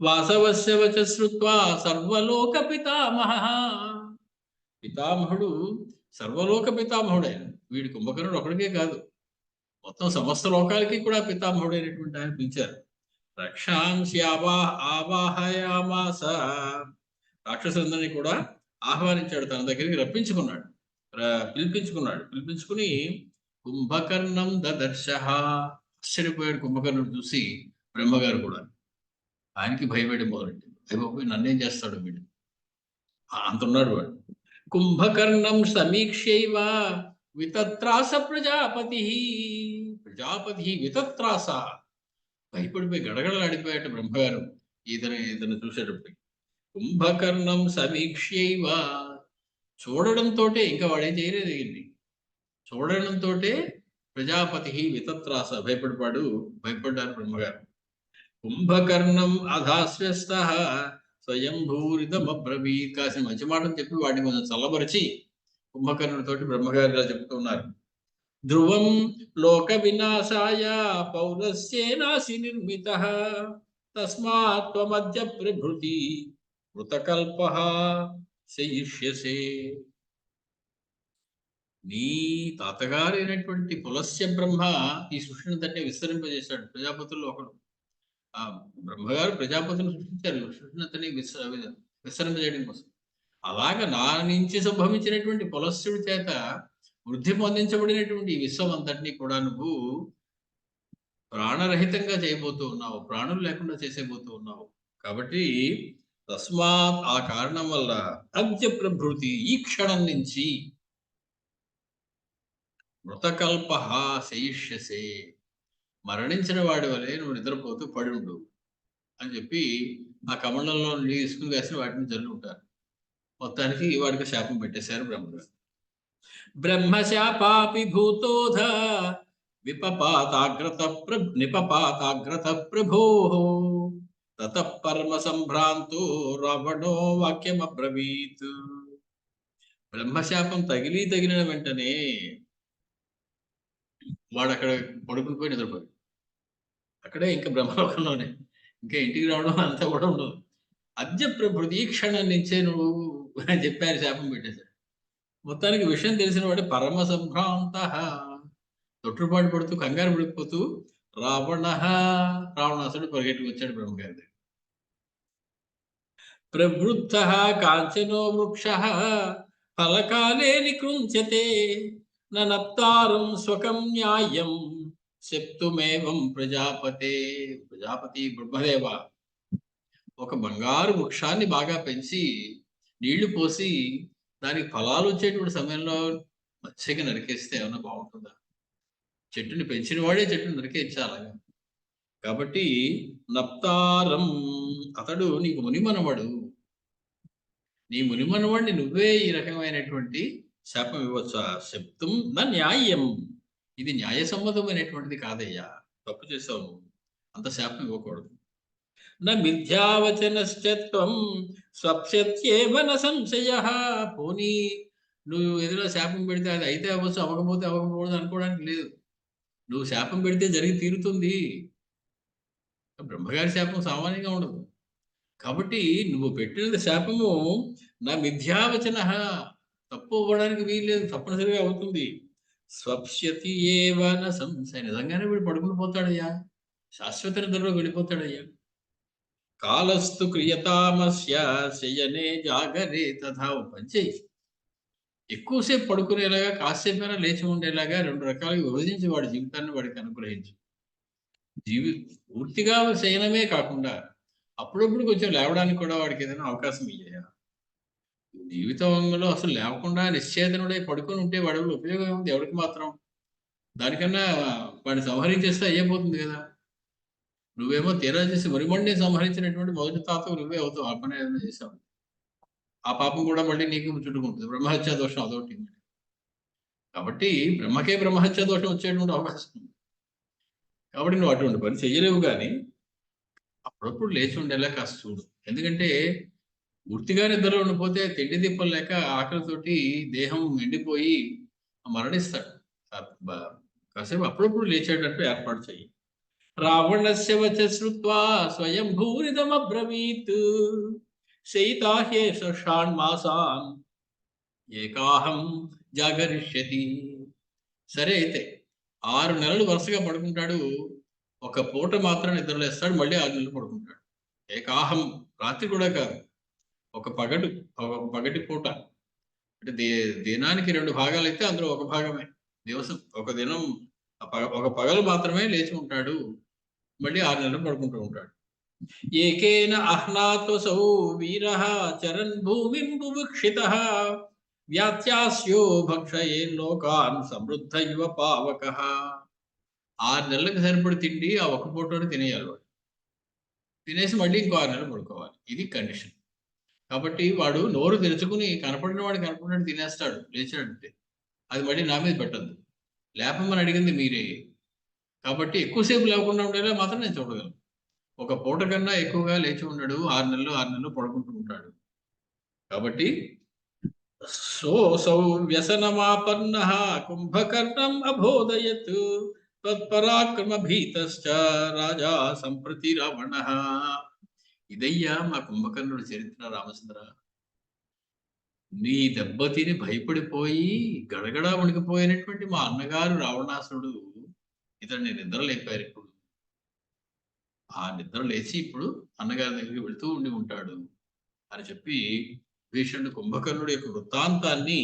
వాసవస్య వచ శ్రుత్వా సర్వలోక పితామహ, పితామహుడు సర్వలోక పితామహుడు ఆయన. వీడి కుంభకర్ణుడు ఒకడికే కాదు, మొత్తం సమస్త లోకాలకి కూడా పితామహుడైనటువంటి ఆయన పిలిచారు. రక్షాంసి ఆవాహయామాస, రాక్షసులందరినీ కూడా ఆహ్వానించాడు, తన దగ్గరికి రప్పించుకున్నాడు, పిలిపించుకుని కుంభకర్ణం దదర్శ, ఆశ్చర్యపోయాడు కుంభకర్ణుడు చూసి బ్రహ్మగారు కూడా. ఆయనకి భయపడి మొదలెట్టింది, అయిపోయి నన్నేం చేస్తాడు వీడు, అంటున్నాడు వాడు. కుంభకర్ణం సమీక్షైవ వితత్రాస ప్రజాపతి, ప్రజాపతి వితత్రాస, భయపడిపోయి గడగడలాడిపోయాడు బ్రహ్మగారు ఇతను చూసేటప్పుడు. కుంభకర్ణం సమీక్షైవ, చూడడంతో ఇంకా వాడేం చేయలేదు, చూడడంతో ప్రజాపతి వితత్రాస, భయపడ్డారు బ్రహ్మగారు. కుంభకర్ణం అధాస్వ్యస్త స్వయంభూరితమబ్రవీత్, కాసిన మంచి మాటలు చెప్పి వాటిని కొంచెం చల్లబరిచి కుంభకర్ణుడితోటి బ్రహ్మగారు ఇలా చెప్తున్నారు. ధ్రువం లోక వినాశాయ పౌరస్యేనాసి నిర్మితః తస్మాత్ త్వమద్య ప్రభృతి మృతకల్పః శయిష్యసే. నీ తాతగారైనటువంటి పులస్య బ్రహ్మ ఈ సృష్టిని తట్టే విస్తరింపజేశాడు, ప్రజాపతుల్లో ఒకడు. ఆ బ్రహ్మగారు ప్రజాపతిని సృష్టించారు, సృష్టిని అతని విస్తరింపజేయడం కోసం. అలాగా నా నుంచి సంభవించినటువంటి పులస్యుడి చేత వృద్ధి పొందించబడినటువంటి ఈ విశ్వం అంతటినీ కూడా నువ్వు ప్రాణరహితంగా చేయబోతూ ఉన్నావు, ప్రాణులు లేకుండా చేసేబోతూ ఉన్నావు. కాబట్టి తస్మాత్, ఆ కారణం వల్ల అద్య ప్రభృతి, ఈ క్షణం నుంచి మృతకల్ప శయిష్యసే, మరణించిన వాడి వలె నువ్వు నిద్రపోతూ పడి ఉండు అని చెప్పి ఆ కమండంలో నుండి ఇసుకుని వేసి వాటిని జల్లు ఉంటారు. మొత్తానికి వాడికి శాపం పెట్టేశారు బ్రహ్మగారు. బ్రహ్మశాపాపి భూతోధ నిపపాతాగ్రత ప్రభో తతః పరమ సంభ్రాంతో రావణో వాక్యమబ్రవీత్. బ్రహ్మశాపం తగిలిన వెంటనే వాడు అక్కడ పడుకుని పోయి నిద్రపోయాడు, అక్కడే ఇంకా బ్రహ్మలోకంలోనే, ఇంకా ఇంటికి రావడం అంతా కూడా ఉండదు. అద్య ప్రభృతి, ఈ క్షణం నుంచే నువ్వు అని చెప్పారు, శాపం పెట్టేశాడు. మొత్తానికి విషయం తెలిసిన వాడు పరమ సంభ్రాంత, తొట్టుపాటు పడుతూ కంగారు పడిపోతూ రావణాసుడు పరిగెట్టుకు వచ్చాడు బ్రహ్మగారి దగ్గర. ప్రవృద్ధ కాంచనో వృక్ష ఫలకాలే నికృంచతే నప్తారం స్వకం న్యాయం శప్తుమేవం ప్రజాపతే. ప్రజాపతి బ్రహ్మదేవ, ఒక బంగారు వృక్షాన్ని బాగా పెంచి నీళ్లు పోసి దానికి ఫలాలు వచ్చేటువంటి సమయంలో మత్స్యగా నరికేస్తే ఏమన్నా బాగుంటుందా? చెట్టుని పెంచిన వాడే చెట్టుని నరికేయించాలగా. కాబట్టి నప్తారం, అతడు నీకు మునిమనవాడు, నీ మునిమనవాడిని నువ్వే ఈ రకమైనటువంటి శాపం ఇవ్వచ్చా? శబ్దం నా న్యాయం, ఇది న్యాయసమ్మతమైనటువంటిది కాదయ్యా, తప్పు చేసావు నువ్వు, అంత శాపం ఇవ్వకూడదు. నా మిథ్యావచనశ్చత్వం స్వప్స్యేవ న సంశయః, పోనీ నువ్వు ఏదైనా శాపం పెడితే అది అయితే అవ్వచ్చు, అవ్వకపోతే అవ్వకపోవద్దు అనుకోవడానికి లేదు. నువ్వు శాపం పెడితే జరిగి తీరుతుంది. బ్రహ్మగారి శాపం సామాన్యంగా ఉండదు. కాబట్టి నువ్వు పెట్టిన శాపము నా మిథ్యావచన, తప్పు అవ్వడానికి వీల్లేదు, తప్పనిసరిగా అవుతుంది. స్వప్స్యతి ఏవ న సంశయ, నిజంగానే వీడు పడుకుని పోతాడయ్యా, శాశ్వత నిద్రలో వెళ్ళిపోతాడయ్యా. కాలస్తు క్రియతామస్య శయనే జాగరే తథా, పంచేయి, ఎక్కువసేపు పడుకునేలాగా, కాసేపైనా లేచి ఉండేలాగా 2 రకాలుగా విభజించి వాడి జీవితాన్ని వాడికి అనుగ్రహించు. పూర్తిగా శయనమే కాకుండా అప్పుడప్పుడు కొంచెం లేవడానికి కూడా వాడికి ఏదైనా అవకాశం ఇయ్యా. జీవితంలో అసలు లేవకుండా నిశ్చేతనుడై పడుకొని ఉంటే వాడి వల్ల ఉపయోగం ఉంది ఎవరికి మాత్రం? దానికన్నా వాడిని సంహరించేస్తే అయ్యిపోతుంది కదా. నువ్వేమో తీరా చేసి మరిమండి సంహరించినటువంటి మొదటి తాతవు నువ్వే అవుతావు, ఆ పని ఏదైనా చేసావు. ఆ పాపం కూడా మళ్ళీ నీకు చుట్టుకుంటుంది, బ్రహ్మహత్యా దోషం అదొకటి. కాబట్టి బ్రహ్మకే బ్రహ్మహత్య దోషం వచ్చేటువంటి అవకాశం ఉంది. కాబట్టి నువ్వు అటువంటి పని చెయ్యలేవు, కానీ అప్పుడప్పుడు లేచి ఉండేలా కాస్త చూడు. ఎందుకంటే పూర్తిగా నిద్రలో ఉండిపోతే తిండి తిప్పలు లేక ఆకలితోటి దేహం ఎండిపోయి మరణిస్తాడు. కాసేపు అప్పుడప్పుడు లేచేటట్టు ఏర్పాటు చెయ్యి. రావణస్య వచ శ్రుత్వా స్వయం భూరిదమబ్రవీత్ శయితాహ్యేష షాణ్మాసాన్ ఏకాహం జాగరిష్యతి. సరే అయితే 6 నెలలు వరుసగా పడుకుంటాడు. ఒక పూట మాత్రం నిద్రలేస్తాడు, మళ్ళీ 6 నెలలు పడుకుంటాడు. ఏకాహం, రాత్రి కూడా కాదు, ఒక పగటి పూట. అంటే దినానికి 2 భాగాలైతే అందులో ఒక భాగమే దివసం. ఒక దినం ఒక పగలు మాత్రమే లేచి ఉంటాడు, మళ్ళీ 6 నెలలు పడుకుంటూ ఉంటాడు. ఏకేన అహ్నాత్వసౌ వీరః చరన్ భూమిం బుభుక్షితః వ్యాత్యాస్యో భక్షయే లోకాన్ సమృద్ధ యువ పావకః. 6 నెలలకు సరిపడి తిండి ఆ ఒక్క పూటలోనే తినేయాలి వాడు. తినేసి మళ్ళీ ఇంకో 6 నెలలు పడుకోవాలి. ఇది కండిషన్. కాబట్టి వాడు నోరు తెరుచుకుని కనపడిన వాడు కనపడినట్టు తినేస్తాడు లేచాడంటే. అది మళ్ళీ నా మీద పెట్టద్దు. లేపమని అడిగింది మీరే. కాబట్టి ఎక్కువసేపు లేకుండా ఉండేలా మాత్రం నేను చూడగలను. ఒక పూట కన్నా ఎక్కువగా లేచి ఉండడు. 6 నెలలు పడుకుంటూ ఉంటాడు. కాబట్టి సోసౌ వ్యసనమాపన్నః కుంభకర్ణం అబోధయత్ తత్పరాక్రమ భీతశ్చ రాజా సంప్రతి రావణః. ఇదయ్యా మా కుంభకర్ణుడి చరిత్ర రామచంద్ర. నీ దెబ్బతిని భయపడిపోయి గడగడా వణికిపోయినటువంటి మా అన్నగారు రావణాసురుడు ఇతన్ని నిద్ర లేపారు. ఇప్పుడు ఆ నిద్ర లేచి ఇప్పుడు అన్నగారి దగ్గరికి వెళుతూ ఉండి ఉంటాడు అని చెప్పి భీషణుడు కుంభకర్ణుడి యొక్క వృత్తాంతాన్ని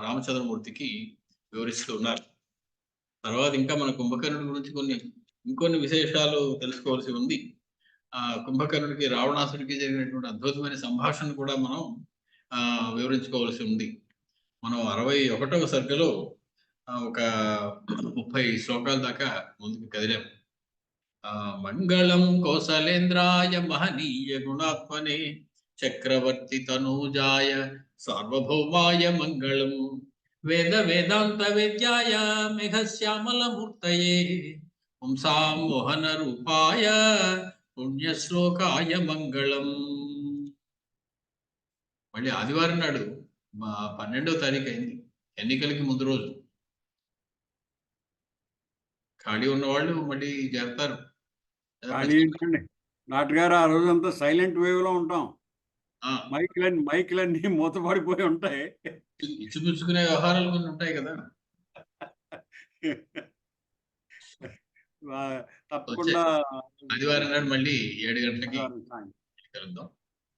రామచంద్రమూర్తికి వివరిస్తూ ఉన్నారు. తర్వాత ఇంకా మన కుంభకర్ణుడి గురించి ఇంకొన్ని విశేషాలు తెలుసుకోవాల్సి ఉంది. ఆ కుంభకర్ణుడికి రావణాసుడికి జరిగినటువంటి అద్భుతమైన సంభాషణ కూడా మనం వివరించుకోవాల్సి ఉంది. మనం 61వ సర్గలో ఒక 30 శ్లోకాల దాకా ముందుకు కదిలాం. మంగళం కౌసలేంద్రాయ మహనీయ గుణాత్మనే చక్రవర్తి తనూజాయ సార్వభౌమాయ మంగళం వేద వేదాంత వేద్యాయ మేఘశ్యామల మూర్తయే పుంసాం మోహన రూపాయ పుణ్యశ్లోకాయ మంగళం. మళ్ళీ ఆదివారం నాడు 12వ తారీఖు అయింది, ఎన్నికలకి ముందు రోజు. ఖాళీ ఉన్నవాళ్ళు మళ్ళీ చేరతారు. డాక్టర్ గారు ఆ రోజంతా సైలెంట్ వేవ్ లో ఉంటాం. మైక్లన్నీ మూతపడిపోయి ఉంటాయి. ఇచ్చిపుచ్చుకునే వ్యవహారాలు కొన్ని ఉంటాయి కదా. తప్పకుండా ఆదివారం నాడు మళ్ళీ 7 గంటలకి కలుద్దాం.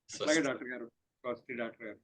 అలాగే డాక్టర్ గారు. డాక్టర్ గారు